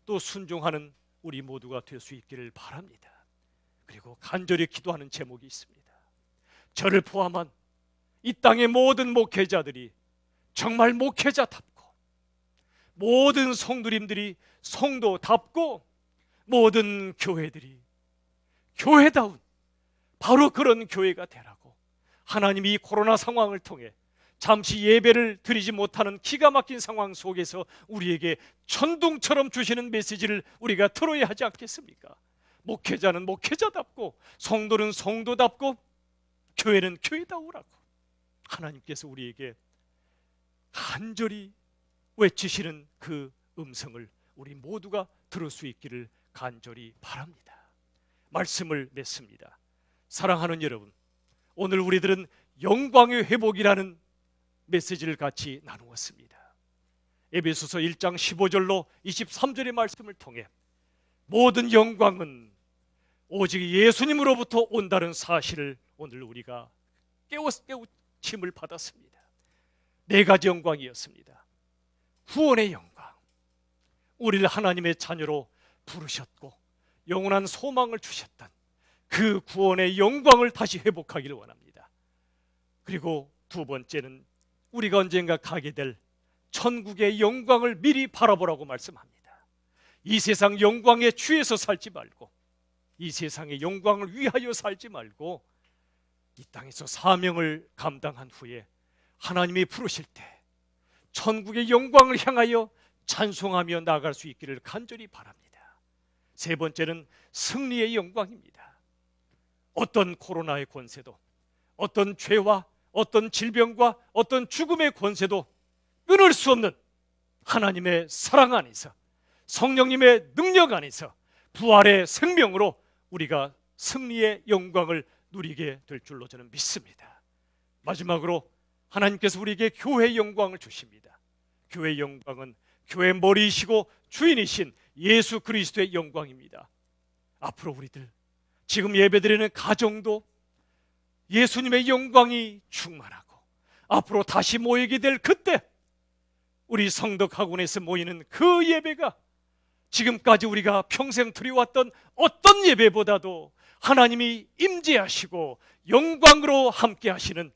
또 순종하는 우리 모두가 될 수 있기를 바랍니다. 그리고 간절히 기도하는 제목이 있습니다. 저를 포함한 이 땅의 모든 목회자들이 정말 목회자답고, 모든 성도님들이 성도답고, 모든 교회들이 교회다운 바로 그런 교회가 되라고 하나님이 이 코로나 상황을 통해 잠시 예배를 드리지 못하는 기가 막힌 상황 속에서 우리에게 천둥처럼 주시는 메시지를 우리가 들어야 하지 않겠습니까? 목회자는 목회자답고, 성도는 성도답고, 교회는 교회다우라고 하나님께서 우리에게 간절히 외치시는 그 음성을 우리 모두가 들을 수 있기를 간절히 바랍니다. 말씀을 맺습니다. 사랑하는 여러분, 오늘 우리들은 영광의 회복이라는 메시지를 같이 나누었습니다. 에베소서 1장 15절로 23절의 말씀을 통해 모든 영광은 오직 예수님으로부터 온다는 사실을 오늘 우리가 깨우침을 받았습니다. 4가지 영광이었습니다. 구원의 영광, 우리를 하나님의 자녀로 부르셨고 영원한 소망을 주셨던 그 구원의 영광을 다시 회복하기를 원합니다. 그리고 2번째는 우리가 언젠가 가게 될 천국의 영광을 미리 바라보라고 말씀합니다. 이 세상 영광에 취해서 살지 말고, 이 세상의 영광을 위하여 살지 말고, 이 땅에서 사명을 감당한 후에 하나님이 부르실 때 천국의 영광을 향하여 찬송하며 나아갈 수 있기를 간절히 바랍니다. 세 번째는 승리의 영광입니다. 어떤 코로나의 권세도, 어떤 죄와 어떤 질병과 어떤 죽음의 권세도 끊을 수 없는 하나님의 사랑 안에서, 성령님의 능력 안에서 부활의 생명으로 우리가 승리의 영광을 누리게 될 줄로 저는 믿습니다. 마지막으로 하나님께서 우리에게 교회의 영광을 주십니다. 교회의 영광은 교회의 머리이시고 주인이신 예수 그리스도의 영광입니다. 앞으로 우리들 지금 예배드리는 가정도 예수님의 영광이 충만하고, 앞으로 다시 모이게 될 그때 우리 성덕학원에서 모이는 그 예배가 지금까지 우리가 평생 드려왔던 어떤 예배보다도 하나님이 임재하시고 영광으로 함께 하시는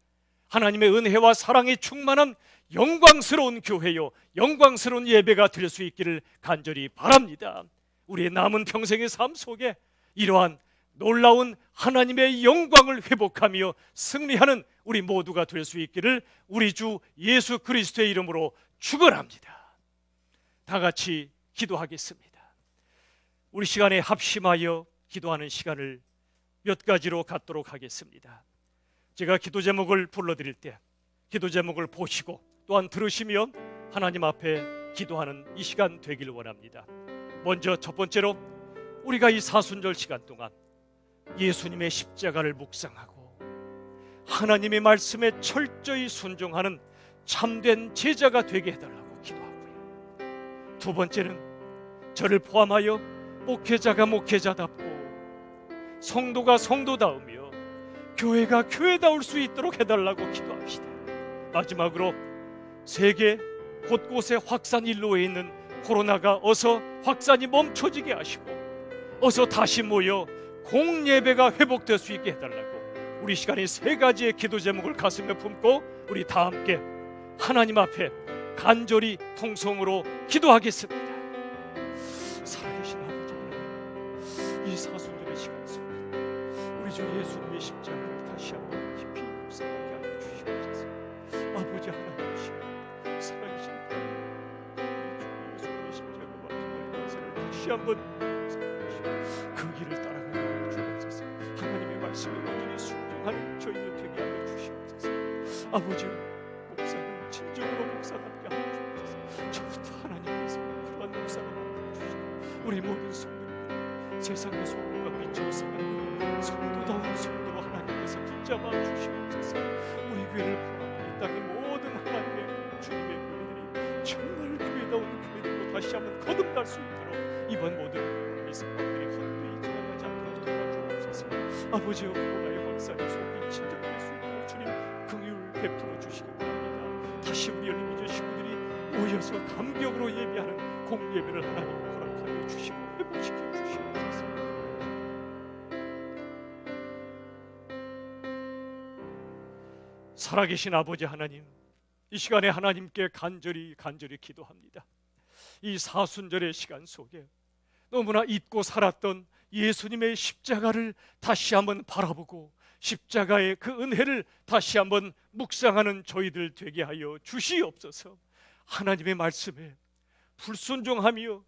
하나님의 은혜와 사랑이 충만한 영광스러운 교회요, 영광스러운 예배가 될 수 있기를 간절히 바랍니다. 우리의 남은 평생의 삶 속에 이러한 놀라운 하나님의 영광을 회복하며 승리하는 우리 모두가 될 수 있기를 우리 주 예수 그리스도의 이름으로 축원합니다. 다 같이 기도하겠습니다. 우리 시간에 합심하여 기도하는 시간을 몇 가지로 갖도록 하겠습니다. 제가 기도 제목을 불러드릴 때 기도 제목을 보시고 또한 들으시면 하나님 앞에 기도하는 이 시간 되길 원합니다. 먼저 첫 번째로 우리가 이 사순절 시간 동안 예수님의 십자가를 묵상하고 하나님의 말씀에 철저히 순종하는 참된 제자가 되게 해달라고 기도하고요. 두 번째는 저를 포함하여 목회자가 목회자답고 성도가 성도다우며 교회가 교회다울 수 있도록 해달라고 기도합시다. 마지막으로 세계 곳곳에 확산 일로에 있는 코로나가 어서 확산이 멈춰지게 하시고 어서 다시 모여 공예배가 회복될 수 있게 해달라고 우리 시간에 세 가지의 기도 제목을 가슴에 품고 우리 다 함께 하나님 앞에 간절히 통성으로 기도하겠습니다. 살아계신 아버지 하나님, 이 사순절의 시간 속에 우리 주 예수님의 십자가를 다시 한번 깊이 묵상하게 하여 주시옵소서. 아버지 하나님이시여, 살아계신 우리 주 예수님의 십자가와 부활의 권세를 다시 한번 그 길을 따라가게 하여 주옵소서. 하나님의 말씀에 완전히 순종하는 저희들 되게 하여 주시옵소서. 아버지, 목사님 진정으로 목사답게 하여 주옵소서. 저부터 하나님께서 그러한 목사가 만들어주시고 우리 모든 성도들 세상의 소금과 빛으로 살아가는 성도다운 성도로 하나님께서 붙잡아 주시옵소서. 우리 교회를 포함한 이 땅의 모든 하나님의 주님의 교회들이 정말 교회다운 교회들로 다시 한번 거듭날 수 있도록 이번 모든 우리 성도들이 헛되이 지나가지 않도록 도와주옵소서. 아버지여, 코로나의 확산이 속히 진정될 수 있도록 주님 긍휼 베풀어 주시기 바랍니다. 다시 우리 열린 민족 식구들이 모여서 감격으로 예배하는 공예배를 하나님 허락하여 주시고 회복시켜 주시옵소서. 살아계신 아버지 하나님, 이 시간에 하나님께 간절히 기도합니다. 이 사순절의 시간 속에 너무나 잊고 살았던 예수님의 십자가를 다시 한번 바라보고 십자가의 그 은혜를 다시 한번 묵상하는 저희들 되게 하여 주시옵소서. 하나님의 말씀에 불순종하며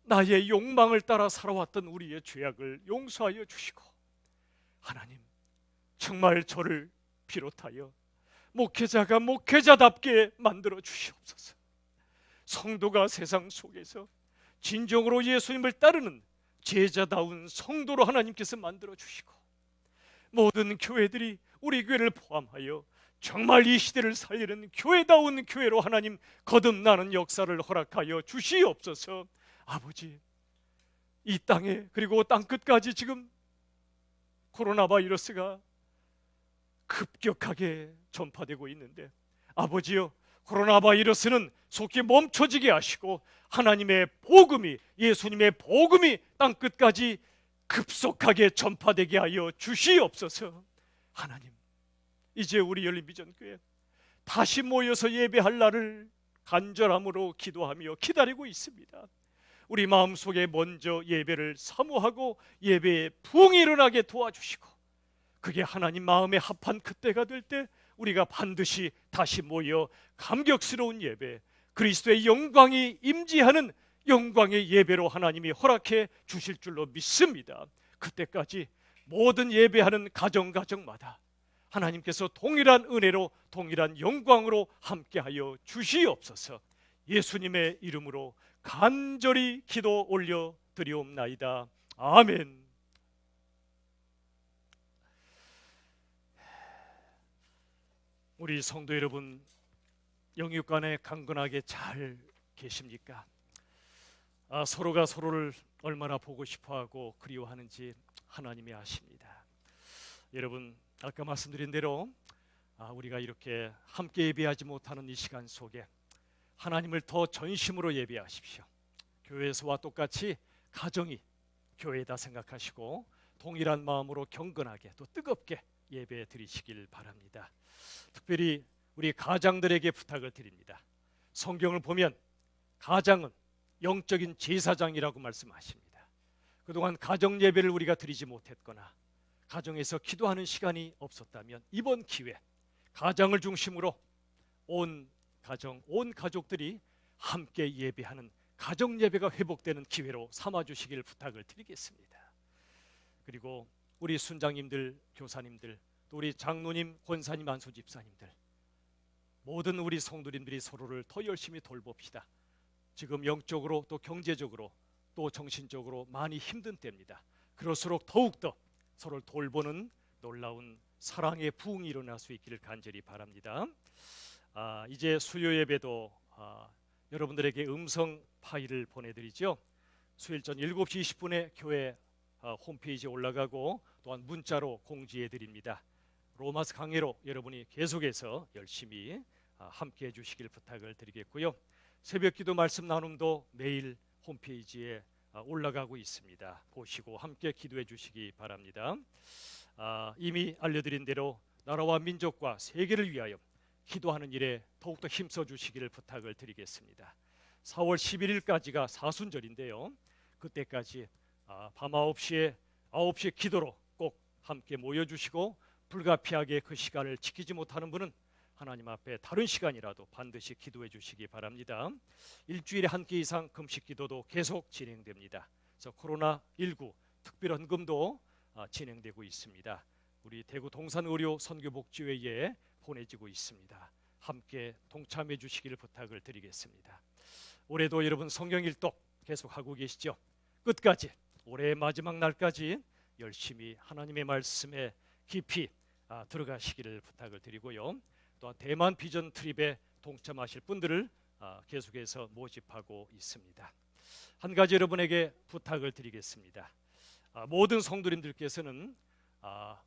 나의 욕망을 따라 살아왔던 우리의 죄악을 용서하여 주시고, 하나님 정말 저를 비롯하여 목회자가 목회자답게 만들어 주시옵소서. 성도가 세상 속에서 진정으로 예수님을 따르는 제자다운 성도로 하나님께서 만들어 주시고, 모든 교회들이 우리 교회를 포함하여 정말 이 시대를 살리는 교회다운 교회로 하나님 거듭나는 역사를 허락하여 주시옵소서. 아버지, 이 땅에 그리고 땅끝까지 지금 코로나 바이러스가 급격하게 전파되고 있는데, 아버지여, 코로나 바이러스는 속히 멈춰지게 하시고 하나님의 복음이, 예수님의 복음이 땅끝까지 급속하게 전파되게 하여 주시옵소서. 하나님, 이제 우리 열린비전교회 다시 모여서 예배할 날을 간절함으로 기도하며 기다리고 있습니다. 우리 마음속에 먼저 예배를 사모하고 예배에 부흥이 일어나게 도와주시고, 그게 하나님 마음에 합한 그때가 될 때 우리가 반드시 다시 모여 감격스러운 예배, 그리스도의 영광이 임재하는 영광의 예배로 하나님이 허락해 주실 줄로 믿습니다. 그때까지 모든 예배하는 가정마다 하나님께서 동일한 은혜로 동일한 영광으로 함께하여 주시옵소서. 예수님의 이름으로 간절히 기도 올려 드리옵나이다. 아멘. 우리 성도 여러분, 영육간에 강건하게 잘 계십니까? 서로가 서로를 얼마나 보고 싶어하고 그리워하는지 하나님이 아십니다. 여러분, 아까 말씀드린 대로 우리가 이렇게 함께 예배하지 못하는 이 시간 속에 하나님을 더 전심으로 예배하십시오. 교회에서와 똑같이 가정이 교회다 생각하시고 동일한 마음으로 경건하게 또 뜨겁게 예배 드리시길 바랍니다. 특별히 우리 가장들에게 부탁을 드립니다. 성경을 보면 가장은 영적인 제사장이라고 말씀하십니다. 그동안 가정 예배를 우리가 드리지 못했거나 가정에서 기도하는 시간이 없었다면 이번 기회 가장을 중심으로 온 가정, 온 가족들이 함께 예배하는 가정 예배가 회복되는 기회로 삼아주시길 부탁을 드리겠습니다. 그리고 우리 순장님들, 교사님들, 또 우리 장로님, 권사님, 안수 집사님들, 모든 우리 성도님들이 서로를 더 열심히 돌봅시다. 지금 영적으로 또 경제적으로 또 정신적으로 많이 힘든 때입니다. 그럴수록 더욱더 서로를 돌보는 놀라운 사랑의 부흥이 일어날 수 있기를 간절히 바랍니다. 이제 수요 예배도 여러분들에게 음성 파일을 보내드리죠. 수요일 전 7시 20분에 교회 홈페이지에 올라가고 또한 문자로 공지해 드립니다. 로마서 강해로 여러분이 계속해서 열심히 함께 해주시길 부탁을 드리겠고요. 새벽기도 말씀 나눔도 매일 홈페이지에 올라가고 있습니다. 보시고 함께 기도해 주시기 바랍니다. 이미 알려드린 대로 나라와 민족과 세계를 위하여 기도하는 일에 더욱더 힘써 주시기를 부탁을 드리겠습니다. 4월 11일까지가 사순절인데요. 그때까지 밤 9시에 기도로 꼭 함께 모여주시고 불가피하게 그 시간을 지키지 못하는 분은 하나님 앞에 다른 시간이라도 반드시 기도해 주시기 바랍니다. 일주일에 한 끼 이상 금식 기도도 계속 진행됩니다. 그래서 코로나19 특별헌금도 진행되고 있습니다. 우리 대구 동산의료 선교복지회에 보내지고 있습니다. 함께 동참해 주시기를 부탁을 드리겠습니다. 올해도 여러분 성경 일독 계속하고 계시죠? 끝까지 올해의 마지막 날까지 열심히 하나님의 말씀에 깊이 들어가시기를 부탁을 드리고요. 또한 대만 비전 트립에 동참하실 분들을 계속해서 모집하고 있습니다. 한 가지 여러분에게 부탁을 드리겠습니다. 모든 성도님들께서는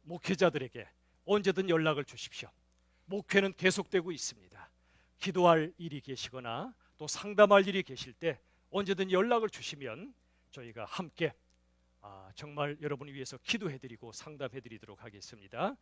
목회자들에게 언제든 연락을 주십시오. 목회는 계속되고 있습니다. 기도할 일이 계시거나 또 상담할 일이 계실 때 언제든 연락을 주시면 저희가 함께 정말 여러분을 위해서 기도해드리고 상담해드리도록 하겠습니다.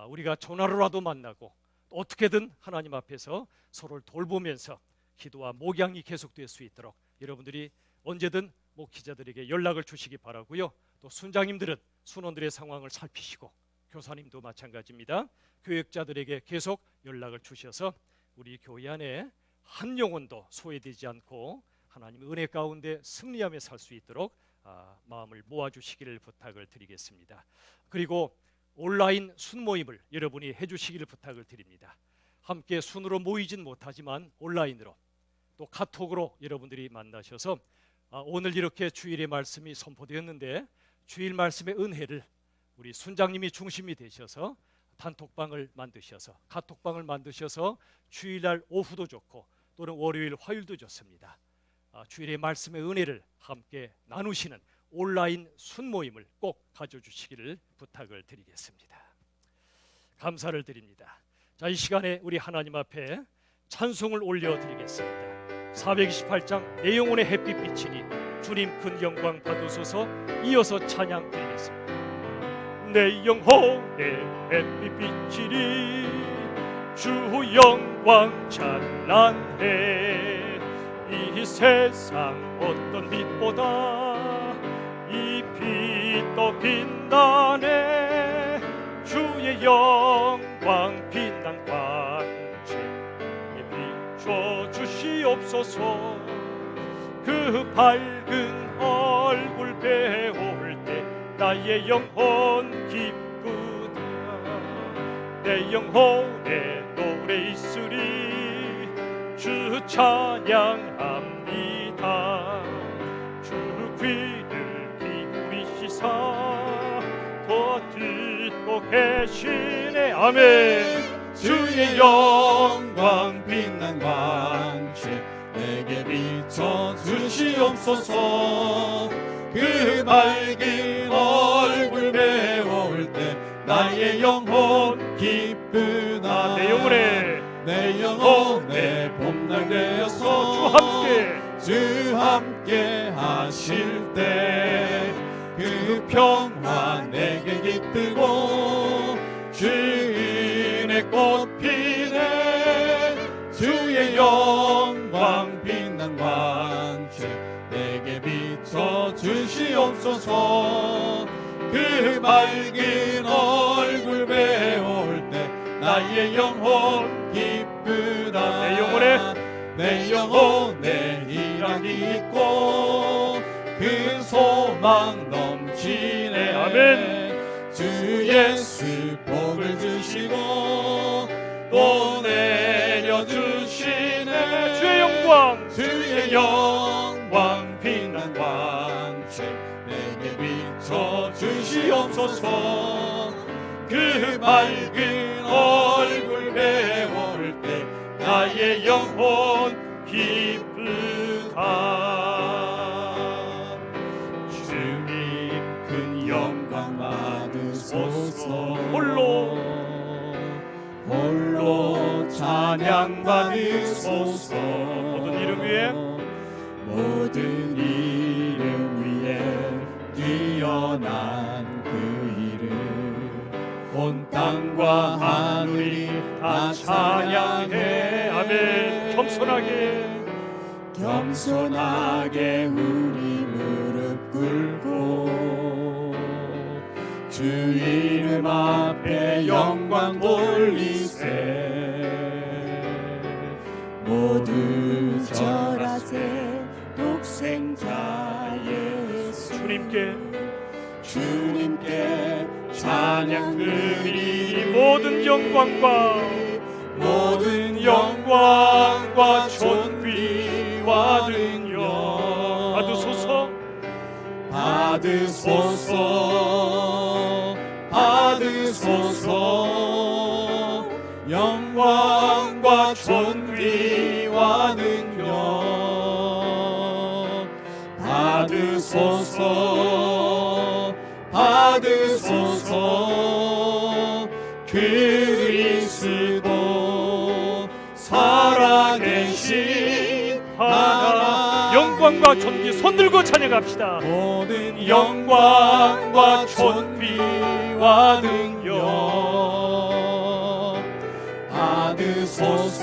우리가 전화로라도 만나고 어떻게든 하나님 앞에서 서로를 돌보면서 기도와 목양이 계속될 수 있도록 여러분들이 언제든 목회자들에게 연락을 주시기 바라고요. 또 순장님들은 순원들의 상황을 살피시고 교사님도 마찬가지입니다. 교육자들에게 계속 연락을 주셔서 우리 교회 안에 한 영혼도 소외되지 않고 하나님의 은혜 가운데 승리하며 살 수 있도록 마음을 모아주시기를 부탁을 드리겠습니다. 그리고 온라인 순모임을 여러분이 해주시기를 부탁을 드립니다. 함께 순으로 모이진 못하지만 온라인으로 또 카톡으로 여러분들이 만나셔서 오늘 이렇게 주일의 말씀이 선포되었는데 주일 말씀의 은혜를 우리 순장님이 중심이 되셔서 단톡방을 만드셔서 카톡방을 만드셔서 주일날 오후도 좋고 또는 월요일 화요일도 좋습니다. 주일의 말씀의 은혜를 함께 나누시는 온라인 순모임을 꼭 가져주시기를 부탁을 드리겠습니다. 감사를 드립니다. 자, 이 시간에 우리 하나님 앞에 찬송을 올려드리겠습니다. 428장 내 영혼의 햇빛 비치니 주님 큰 영광 받으소서. 이어서 찬양 드리겠습니다. 내 영혼의 햇빛 비치니 주 영광 찬란해. 이 세상 어떤 빛보다 이 빛 더 빛나네. 주의 영광 빛난 광채에 비춰 주시옵소서. 주시옵소서. 그 밝은 얼굴 배울 때 나의 영혼 기쁘다. 내 영혼에 노래 있으리 주 찬양합니다. 주 귀를 기울이시사 더 듣고 계시네. 아멘. 주의 영광 빛난 광채 내게 비춰 주시옵소서. 그 밝은 얼굴 배울 때 나의 영혼 기쁘다. 내 영혼에 봄날 되어서 주 함께 하실 때 그 평화 내게 깃들고 주인의 꽃 피네. 주의 영광 빛난 광채 내게 비춰 주시옵소서. 그 밝은 얼굴 배울 때 나의 영혼 기쁘다. 내 영혼에 희락이 있고 큰 소망 넘치네. 아멘. 주 예수 복을 주시고 또 내려주시네. 주의 영광 빛난 광채 내게 비춰 주시옵소서. 그 밝은 얼굴 배울 때 나의 영혼 기쁘다. 주님 큰 영광 받으소서. 홀로 찬양 받으소서. 모든 이름 위에 뛰어난 그 이름 온 땅과 하늘이 다 찬양해. 아멘. 겸손하게 우리 무릎 꿇고 주 이름 앞에 영광 돌리세. 모두 절하세 독생자 예수. 주님께 찬양 드리리. 모든 영광과 존귀와 능력 받으소서. 영광과 존귀와 능력 받으소서. 그리스도 살아계신 하나님. 영광과 존귀 손들고 찬양합시다. 모든 영광과 존귀와 능력 받으소서.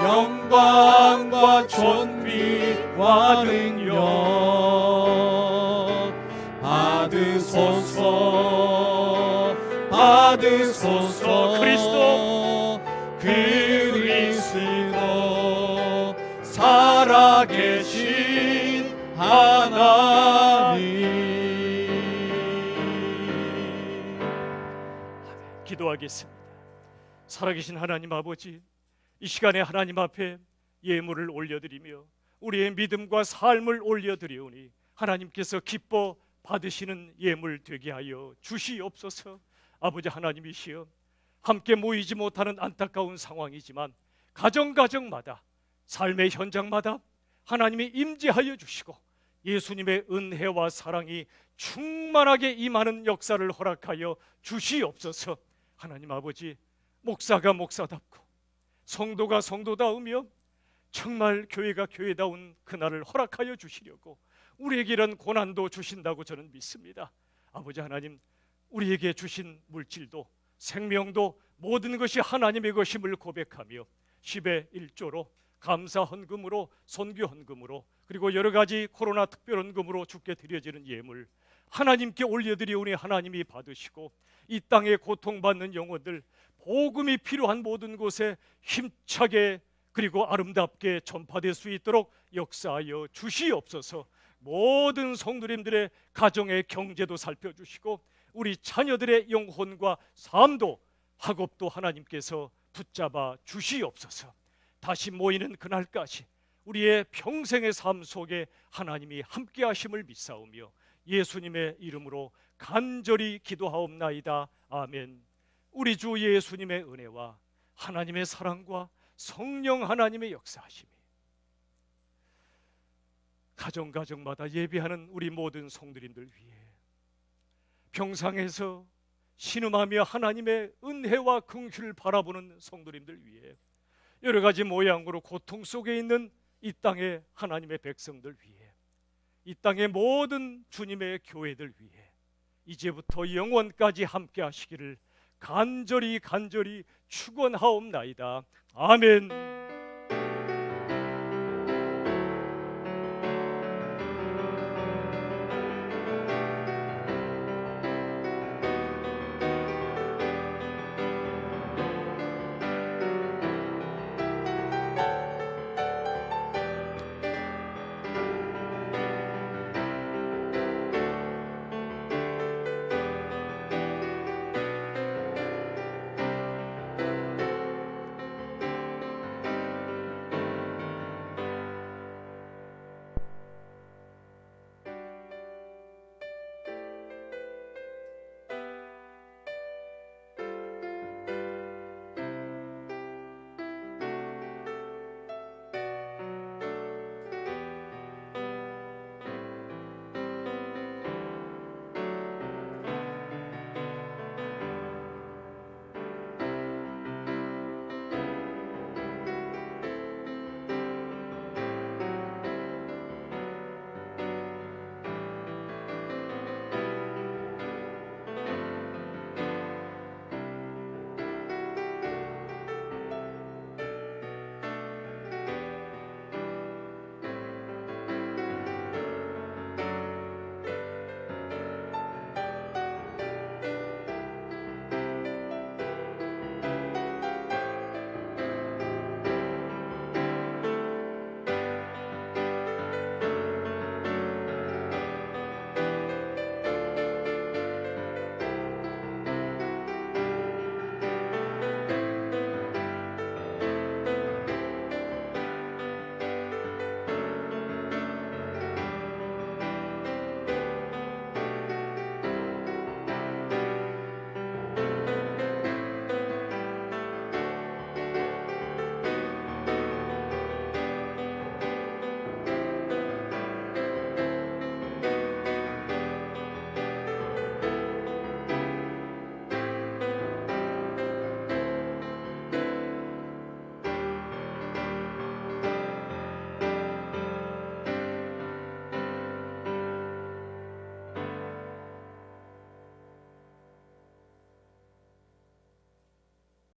영광과 존귀와 능력 받으소서. 그리스도 살아계신 하나님. 기도하겠습니다. 살아계신 하나님 아버지, 이 시간에 하나님 앞에 예물을 올려드리며 우리의 믿음과 삶을 올려드리오니 하나님께서 기뻐 받으시는 예물 되게 하여 주시옵소서. 아버지 하나님이시여, 함께 모이지 못하는 안타까운 상황이지만 가정마다 삶의 현장마다 하나님이 임재하여 주시고 예수님의 은혜와 사랑이 충만하게 임하는 역사를 허락하여 주시옵소서. 하나님 아버지, 목사가 목사답고 성도가 성도다우며 정말 교회가 교회다운 그날을 허락하여 주시려고 우리에게 이런 고난도 주신다고 저는 믿습니다. 아버지 하나님, 우리에게 주신 물질도 생명도 모든 것이 하나님의 것임을 고백하며 10의 1조로 감사 헌금으로, 선교 헌금으로, 그리고 여러 가지 코로나 특별 헌금으로 주께 드려지는 예물 하나님께 올려드리오니 하나님이 받으시고 이 땅에 고통받는 영혼들 복음이 필요한 모든 곳에 힘차게 그리고 아름답게 전파될 수 있도록 역사하여 주시옵소서. 모든 성도님들의 가정의 경제도 살펴주시고 우리 자녀들의 영혼과 삶도 학업도 하나님께서 붙잡아 주시옵소서. 다시 모이는 그날까지 우리의 평생의 삶 속에 하나님이 함께 하심을 믿사오며 예수님의 이름으로 간절히 기도하옵나이다. 아멘. 우리 주 예수님의 은혜와 하나님의 사랑과 성령 하나님의 역사하심이 가정마다 예배하는 우리 모든 성도님들 위해 병상에서 신음하며 하나님의 은혜와 긍휼을 바라보는 성도님들 위해 여러 가지 모양으로 고통 속에 있는 이 땅의 하나님의 백성들 위해 이 땅의 모든 주님의 교회들 위해 이제부터 영원까지 함께 하시기를 간절히 축원하옵나이다. 아멘.